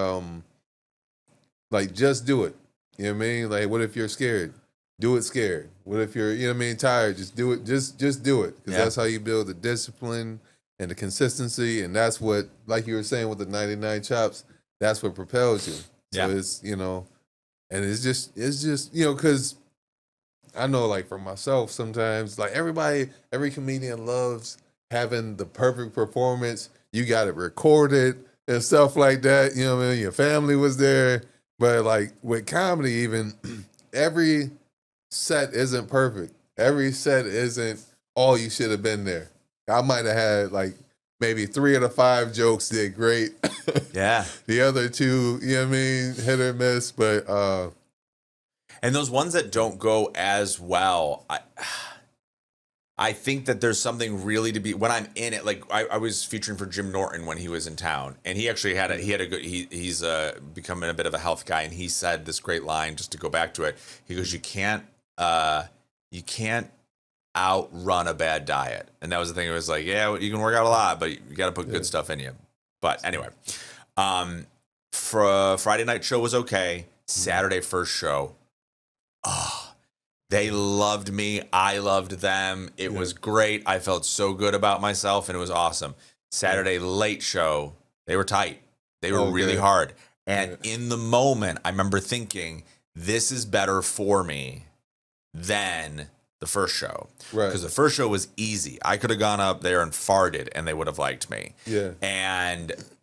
just do it. You know what I mean? Like, what if you're scared? Do it scared. What if you're, tired? Just do it. Just do it. Because that's how you build the discipline and the consistency. And that's what, like you were saying with the 99 chops, that's what propels you. So it's, and it's just, because I know, like, for myself, sometimes, like, every comedian loves having the perfect performance. You got it recorded and stuff like that. You know what I mean? Your family was there. But like with comedy, even every set isn't perfect. Every set isn't all you should have been there. I might have had like maybe 3 out of 5 jokes did great. Yeah. The other 2, hit or miss. But and those ones that don't go as well, I think that there's something really to be when I'm in it. Like I was featuring for Jim Norton when he was in town, and he actually had a good. He's becoming a bit of a health guy, and he said this great line just to go back to it. He goes, "You can't outrun a bad diet," and that was the thing. It was like, yeah, you can work out a lot, but you got to put good stuff in you. But anyway, for Friday night show was okay. Saturday first show, they loved me. I loved them. It was great. I felt so good about myself, and it was awesome. Saturday late show, they were tight. They were really hard. And in the moment, I remember thinking, this is better for me than the first show. Right. Because the first show was easy. I could have gone up there and farted and they would have liked me. Yeah.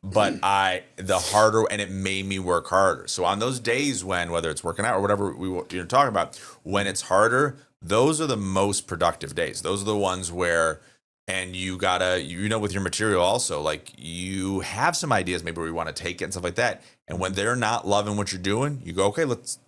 But the harder, and it made me work harder. So on those days when, whether it's working out or whatever you're talking about, when it's harder, those are the most productive days. Those are the ones where, and you gotta, with your material also, like you have some ideas maybe where you want to take it and stuff like that. And when they're not loving what you're doing, you go, okay, let's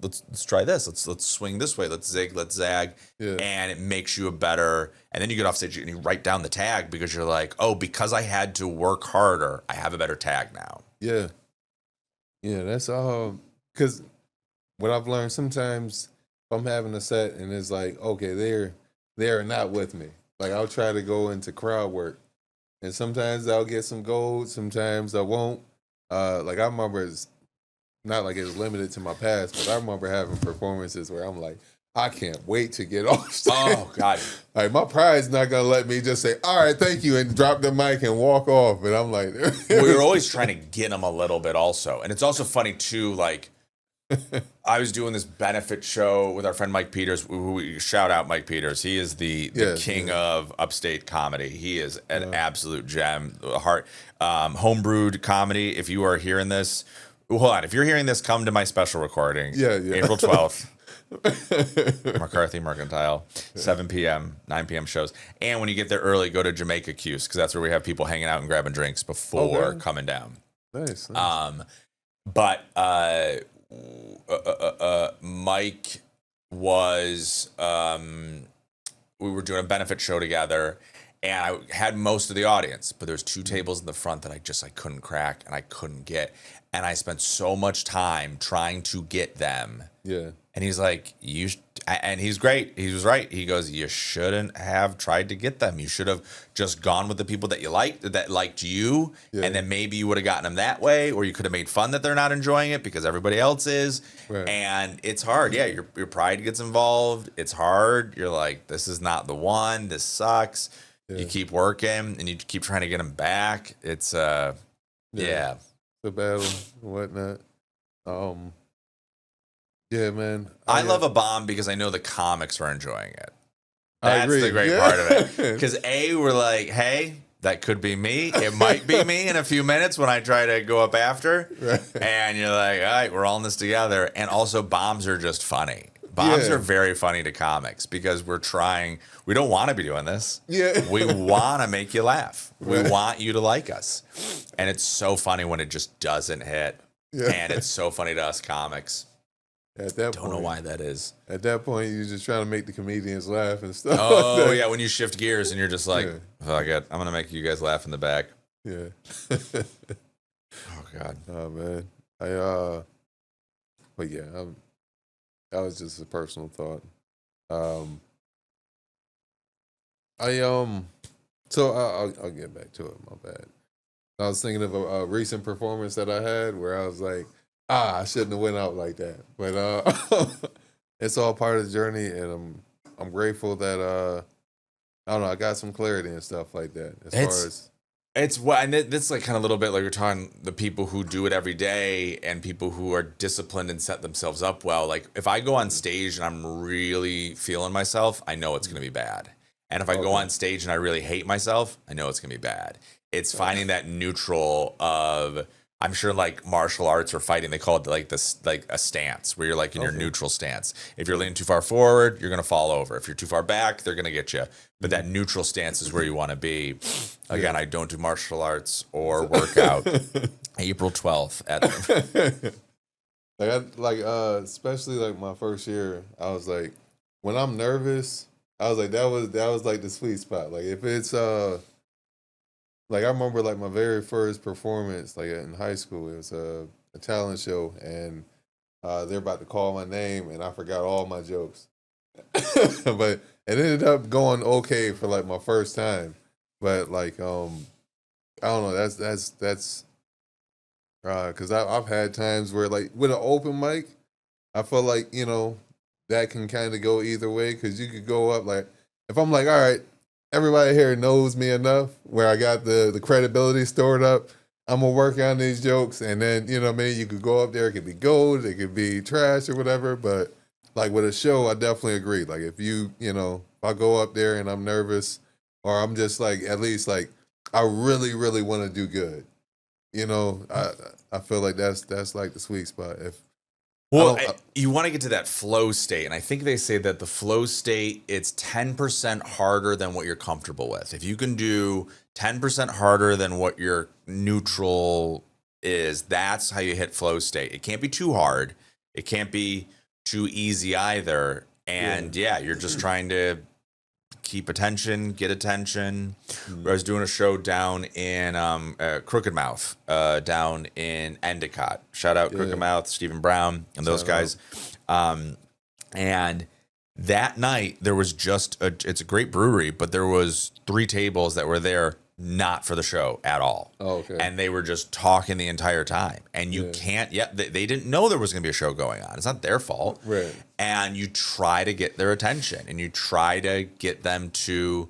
try this. Let's swing this way. Let's zig, let's zag. Yeah. And it makes you a better, and then you get off stage and you write down the tag because you're like, oh, because I had to work harder, I have a better tag now. Yeah. Yeah, that's all. Because what I've learned sometimes, if I'm having a set and it's like, okay, they're not with me. Like I'll try to go into crowd work, and sometimes I'll get some gold, sometimes I won't. Like I remember, it's not like it's limited to my past, but I remember having performances where I'm like, I can't wait to get off stage. Oh God! Like my pride's not gonna let me just say, all right, thank you, and drop the mic and walk off. And I'm like, we were always trying to get them a little bit also, and it's also funny too, like. I was doing this benefit show with our friend Mike Peters. We shout out Mike Peters. He is the king of upstate comedy. He is an absolute gem. Homebrewed comedy. If you are hearing this, hold on. If you're hearing this, come to my special recording. Yeah. April 12th. McCarthy Mercantile, 7 p.m., 9 p.m. shows. And when you get there early, go to Jamaica Q's because that's where we have people hanging out and grabbing drinks before coming down. Nice. But Mike was we were doing a benefit show together, and I had most of the audience, but there's 2 tables in the front that I couldn't crack and I couldn't get, and I spent so much time trying to get them. Yeah. And he's like, and he's great. He was right. He goes, you shouldn't have tried to get them. You should have just gone with the people that you liked, that liked you. Yeah. And then maybe you would have gotten them that way, or you could have made fun that they're not enjoying it because everybody else is. Right. And it's hard. Yeah. Your pride gets involved. It's hard. You're like, this is not the one. This sucks. Yeah. You keep working and you keep trying to get them back. It's, yeah. The battle and whatnot. Yeah, man. I love a bomb because I know the comics are enjoying it. That's the great part of it. Because we're like, hey, that could be me. It might be me in a few minutes when I try to go up after. Right. And you're like, all right, we're all in this together. And also bombs are just funny. Bombs are very funny to comics because we don't want to be doing this. Yeah. We want to make you laugh. Right. We want you to like us. And it's so funny when it just doesn't hit. Yeah. And it's so funny to us comics. At that Don't know why that is. At that point, you're just trying to make the comedians laugh and stuff. Oh, like yeah, when you shift gears and you're just like, fuck it, I'm going to make you guys laugh in the back. Yeah. Oh, God. Oh, man. But yeah, that was just a personal thought. So I'll get back to it, my bad. I was thinking of a recent performance that I had where I was like, I shouldn't have went out like that. But it's all part of the journey, and I'm grateful that I don't know, I got some clarity and stuff like that. And it's like kind of a little bit like you're talking the people who do it every day and people who are disciplined and set themselves up well. Like if I go on stage and I'm really feeling myself, I know it's going to be bad. And if I go on stage and I really hate myself, I know it's going to be bad. It's finding that neutral of, I'm sure like martial arts or fighting, they call it like this, like a stance where you're like in your neutral stance. If you're leaning too far forward, you're going to fall over. If you're too far back, they're going to get you. But that neutral stance is where you want to be. Again, I don't do martial arts or workout. April 12th at especially like my first year, I was like, when I'm nervous, I was like, that was like the sweet spot. Like if it's like I remember like my very first performance, like in high school, it was a talent show, and they're about to call my name, and I forgot all my jokes. But it ended up going okay for like my first time. But like I don't know, that's because I've had times where like with an open mic, I feel like that can kind of go either way because you could go up like if I'm like, all right, everybody here knows me enough where I got the credibility stored up. I'm going to work on these jokes. And then, you know what I mean? You could go up there. It could be gold. It could be trash or whatever. But like with a show, I definitely agree. Like if you I go up there and I'm nervous, or I'm just like, at least like, I really, really want to do good. You know, I feel like that's like the sweet spot. If Well, you want to get to that flow state, and I think they say that the flow state, it's 10% harder than what you're comfortable with. If you can do 10% harder than what your neutral is, that's how you hit flow state. It can't be too hard. It can't be too easy either. And yeah, you're just trying to keep attention, get attention. I was doing a show down in Crooked Mouth, down in Endicott. Shout out Crooked Mouth, Stephen Brown, and those guys. And that night there was it's a great brewery, but there was 3 tables that were there not for the show at all. Oh, okay. And they were just talking the entire time. And you can't, they didn't know there was going to be a show going on. It's not their fault. Right. And you try to get their attention and you try to get them to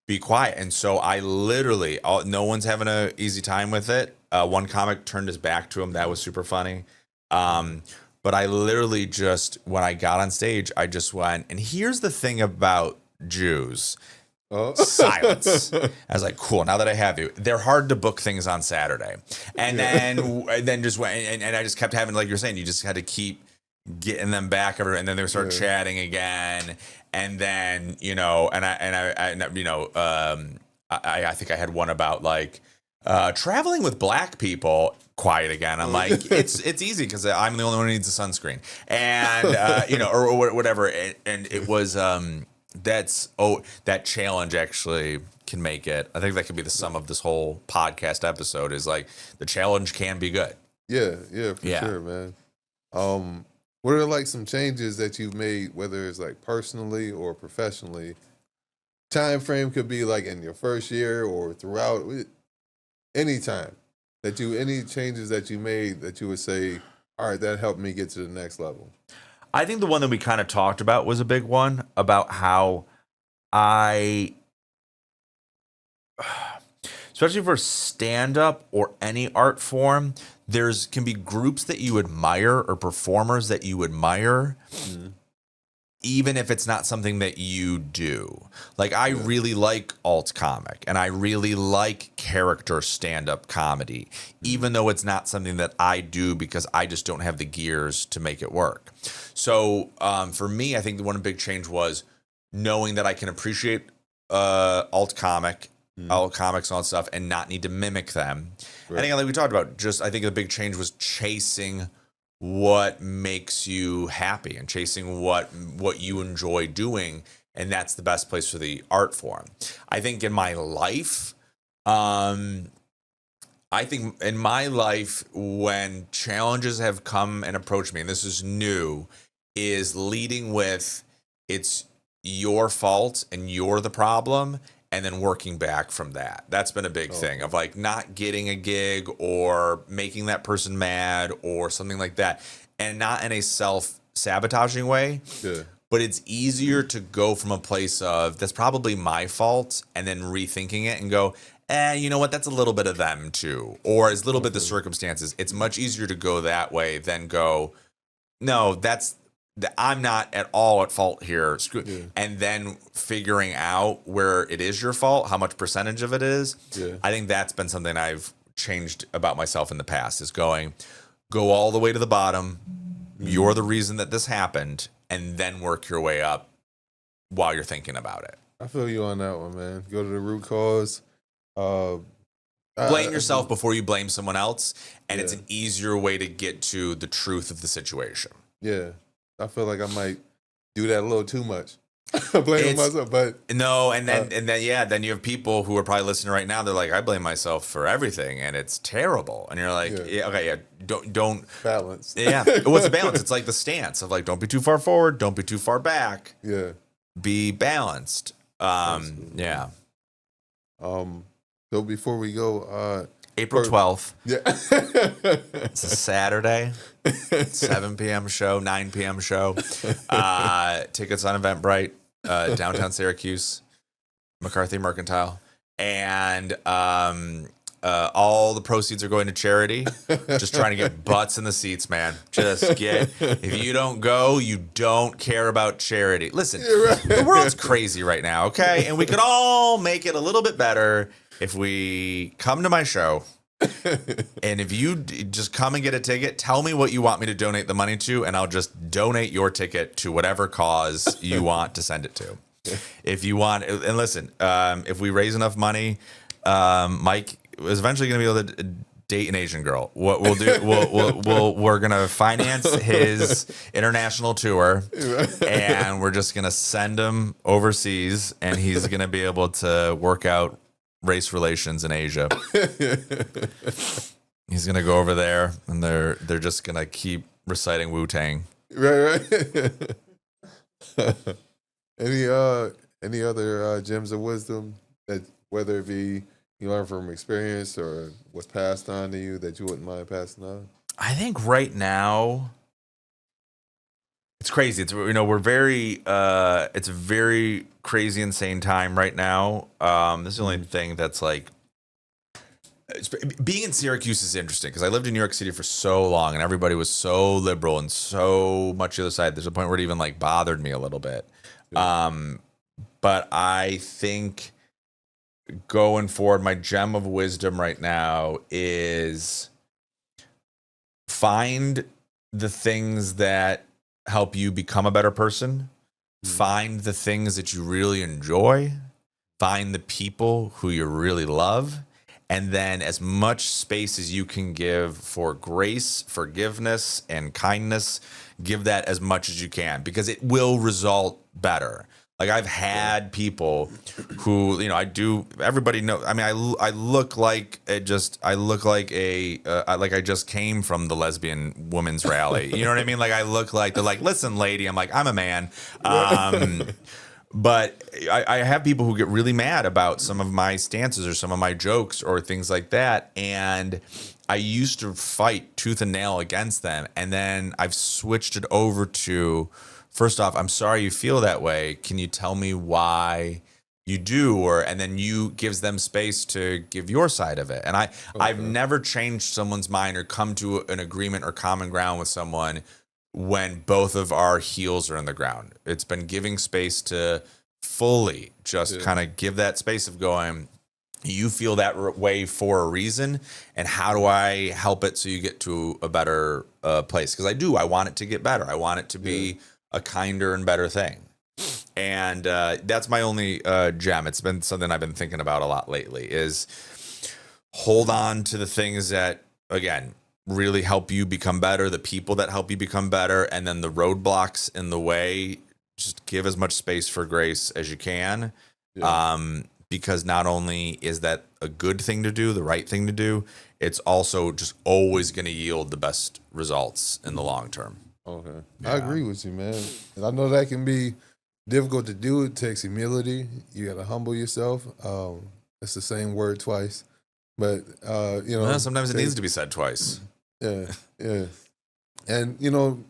be quiet. And so I literally, no one's having an easy time with it. One comic turned his back to him. That was super funny. But I literally just, when I got on stage, I just went, and here's the thing about Jews. Silence. I was like, cool. Now that I have you, they're hard to book things on Saturday, and then just went and I just kept having, like you're saying, you just had to keep getting them back, and then they would start chatting again, and then I think I had one about like traveling with black people. Quiet again. I'm like, it's easy because I'm the only one who needs a sunscreen, and or whatever, and it was. That challenge actually can make it. I think that could be the sum of this whole podcast episode, is like the challenge can be good. Yeah, for sure, man. What are like some changes that you've made, whether it's like personally or professionally? Time frame could be like in your first year or throughout any time any changes that you made that you would say, all right, that helped me get to the next level. I think the one that we kind of talked about was a big one, about how especially for stand-up or any art form, can be groups that you admire or performers that you admire, even if it's not something that you do. Like, I really like alt comic, and I really like character stand-up comedy, even though it's not something that I do because I just don't have the gears to make it work. So for me, I think the one big change was knowing that I can appreciate alt comics and all that stuff and not need to mimic them. Right. And again, like we talked about, I think the big change was chasing what makes you happy and chasing what you enjoy doing, and that's the best place for the art form. I think in my life, when challenges have come and approached me, and this is new, is leading with it's your fault and you're the problem, and then working back from that. That's been a big thing of like not getting a gig or making that person mad or something like that. And not in a self-sabotaging way, but it's easier to go from a place of that's probably my fault and then rethinking it and go, you know what, that's a little bit of them too. Or it's a little bit the circumstances. It's much easier to go that way than go, no, I'm not at all at fault here. And then figuring out where it is your fault, how much percentage of it is. I think that's been something I've changed about myself in the past, is go all the way to the bottom. You're the reason that this happened, and then work your way up while you're thinking about it. I feel you on that one, man. Go to the root cause. Blame yourself before you blame someone else. And it's an easier way to get to the truth of the situation. Yeah. I feel like I might do that a little too much. Blaming myself, but no, and then you have people who are probably listening right now. They're like, I blame myself for everything, and it's terrible. And you're like, don't balance. Yeah, what's the balance? It's like the stance of like, don't be too far forward, don't be too far back. Yeah, be balanced. Yeah. So before we go, April 12th. Yeah. It's a Saturday, 7 p.m. show, 9 p.m. show. Tickets on Eventbrite, downtown Syracuse, McCarthy Mercantile. And All the proceeds are going to charity. Just trying to get butts in the seats, man. If you don't go, you don't care about charity. Listen, the world's crazy right now, okay? And we could all make it a little bit better if we come to my show. And if you just come and get a ticket, tell me what you want me to donate the money to, and I'll just donate your ticket to whatever cause you want to send it to. If you want, and listen, if we raise enough money, Mike is eventually going to be able to date an Asian girl. What we'll do, we're going to finance his international tour, and we're just going to send him overseas, and he's going to be able to work out race relations in Asia. He's going to go over there, and they're just going to keep reciting Wu-Tang. Right. Any other gems of wisdom that, whether it be you learn from experience or was passed on to you, that you wouldn't mind passing on? I think right now it's crazy. We're very it's a very crazy, insane time right now. This is the only thing that's like, being in Syracuse is interesting because I lived in New York City for so long and everybody was so liberal and so much the other side. There's a point where it even like bothered me a little bit. But I think going forward, my gem of wisdom right now is find the things that help you become a better person. Find the things that you really enjoy. Find the people who you really love. And then as much space as you can give for grace, forgiveness, and kindness, give that as much as you can because it will result better. Like I've had people who, everybody knows. I mean, I look like I just came from the lesbian women's rally. You know what I mean? Like I look like, they're like, listen, lady. I'm like, I'm a man. But I have people who get really mad about some of my stances or some of my jokes or things like that. And I used to fight tooth and nail against them. And then I've switched it over to, first off, I'm sorry you feel that way. Can you tell me why you do? And then you gives them space to give your side of it. And I've never changed someone's mind or come to an agreement or common ground with someone when both of our heels are in the ground. It's been giving space to fully just kind of give that space of going, you feel that way for a reason, and how do I help it so you get to a better place? Because I want it to get better. I want it to be a kinder and better thing. And that's my only gem. It's been something I've been thinking about a lot lately, is hold on to the things that, again, really help you become better, the people that help you become better, and then the roadblocks in the way, just give as much space for grace as you can. Because not only is that a good thing to do, the right thing to do, it's also just always going to yield the best results in the long term. Okay. Yeah. I agree with you, man. And I know that can be difficult to do. It takes humility. You got to humble yourself. It's the same word twice. But, sometimes it needs to be said twice. Yeah. And,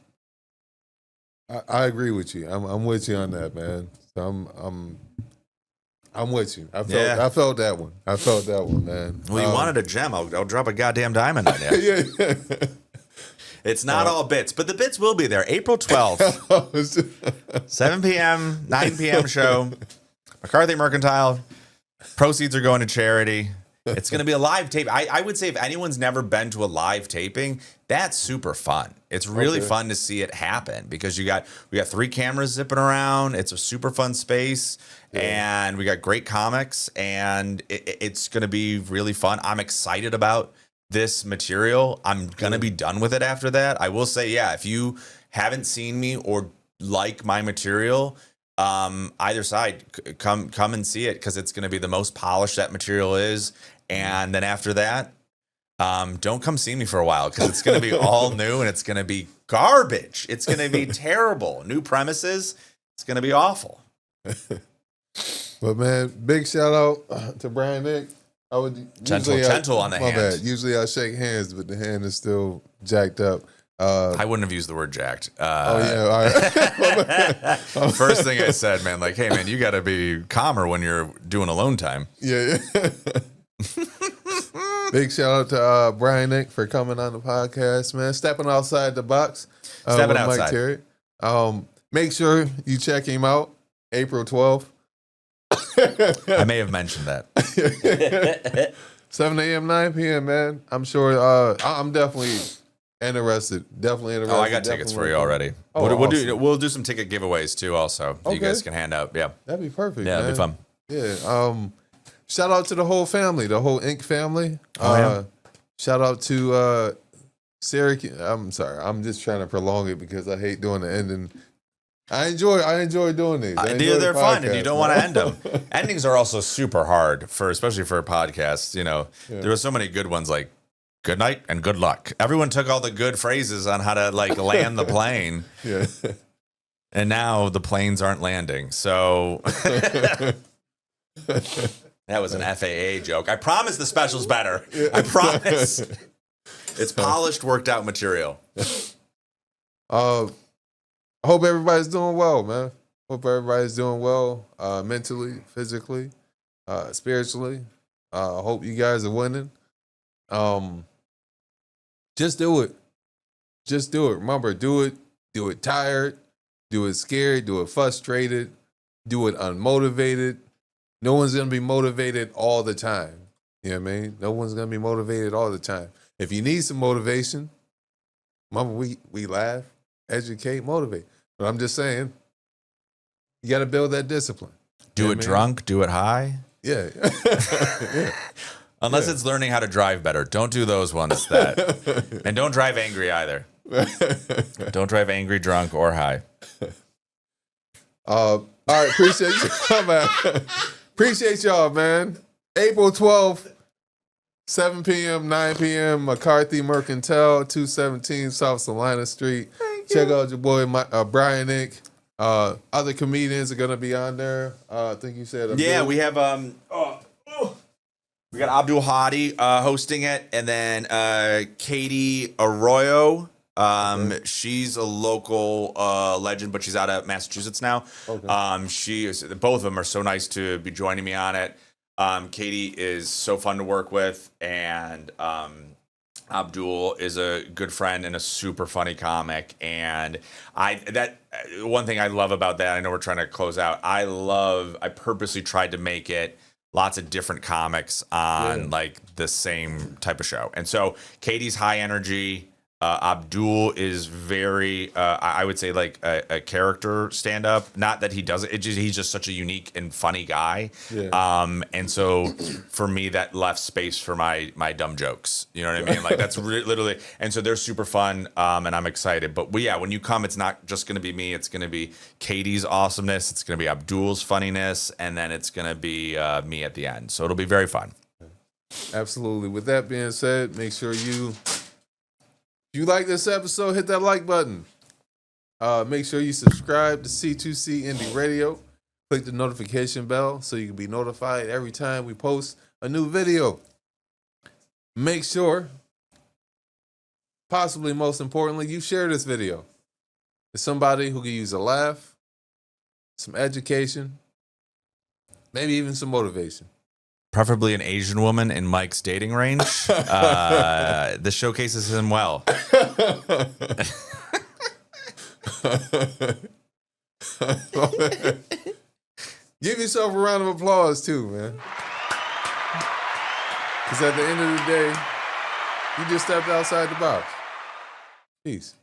I agree with you. I'm with you on that, man. So I'm with you. I felt that one. Man. Well, you wanted a gem. I'll drop a goddamn diamond on you. Yeah. It's not all bits, but the bits will be there. April 12th, 7 p.m., 9 p.m. show. McCarthy Mercantile. Proceeds are going to charity. It's going to be a live tape. I would say if anyone's never been to a live taping, that's super fun. It's really fun to see it happen because we got 3 cameras zipping around. It's a super fun space, and we got great comics, and it's going to be really fun. I'm excited about this material. I'm going to be done with it after that. I will say, if you haven't seen me or like my material, either side, come and see it because it's going to be the most polished that material is. And then after that, don't come see me for a while because it's going to be all new and it's going to be garbage. It's going to be terrible. New premises. It's going to be awful. But man, big shout out to Brian Enck. I would gentle on the hand. Bad. Usually I shake hands, but the hand is still jacked up. I wouldn't have used the word jacked. All right. First thing I said, man, like, hey, man, you got to be calmer when you're doing alone time. Yeah. Big shout out to Brian Enck for coming on the podcast, man. Stepping outside the box. Stepping with outside. Mike Terry. Make sure you check him out. April 12th. I may have mentioned that. 7 a.m., 9 p.m., man. I'm sure I'm definitely interested. Definitely interested. Oh, I got tickets for you already. Oh, we'll do some ticket giveaways too also. Okay. You guys can hand out. Yeah. That'd be perfect, Yeah, man. it'd be fun. Yeah. Shout out to the whole family, the whole Enck family. Yeah. Shout out to Syracuse. I'm sorry. I'm just trying to prolong it because I hate doing the ending. I enjoy doing these. They're fun, and you don't want to end them. Endings are also super hard especially for a podcast. You know, there were so many good ones like "good night" and "good luck." Everyone took all the good phrases on how to like land the plane. Yeah. And now the planes aren't landing. So that was an FAA joke. I promise the special's better. I promise. It's polished, worked out material. I hope everybody's doing well, man. Hope everybody's doing well, mentally, physically, spiritually. I hope you guys are winning. Just do it. Just do it. Remember, do it. Do it tired. Do it scared. Do it frustrated. Do it unmotivated. No one's going to be motivated all the time. You know what I mean? No one's going to be motivated all the time. If you need some motivation, remember, we laugh, educate, motivate. But I'm just saying, you got to build that discipline. Do it drunk, do it high. Yeah. Yeah. Unless it's learning how to drive better. Don't do those ones and don't drive angry either. Don't drive angry, drunk, or high. All right, appreciate y'all, man. Appreciate y'all, man. April 12th, 7 p.m., 9 p.m., McCarthy Mercantile, 217 South Salina Street. Check out your boy Brian Enck. Other comedians are gonna be on there. I think you said. Yeah, we have we got Abdul Hadi hosting it, and then Katie Arroyo. She's a local legend, but she's out of Massachusetts now. Okay. Both of them are so nice to be joining me on it. Katie is so fun to work with, and Abdul is a good friend and a super funny comic. And one thing I love about that, I know we're trying to close out. I purposely tried to make it lots of different comics on like the same type of show. And so Katie's high energy. Abdul is very, I would say, like a character stand-up. Not that he does it; he's just such a unique and funny guy. Yeah. And so for me, that left space for my dumb jokes. You know what I mean? Like that's literally. And so they're super fun, and I'm excited. But yeah, when you come, it's not just going to be me. It's going to be Katie's awesomeness. It's going to be Abdul's funniness, and then it's going to be me at the end. So it'll be very fun. Absolutely. With that being said, make sure if you like this episode, hit that like button. Make sure you subscribe to C2C Indie Radio. Click the notification bell so you can be notified every time we post a new video. Make sure, possibly most importantly, you share this video to somebody who can use a laugh, some education, maybe even some motivation. Preferably an Asian woman in Mike's dating range. This showcases him well. Give yourself a round of applause too, man. Because at the end of the day, you just stepped outside the box. Peace.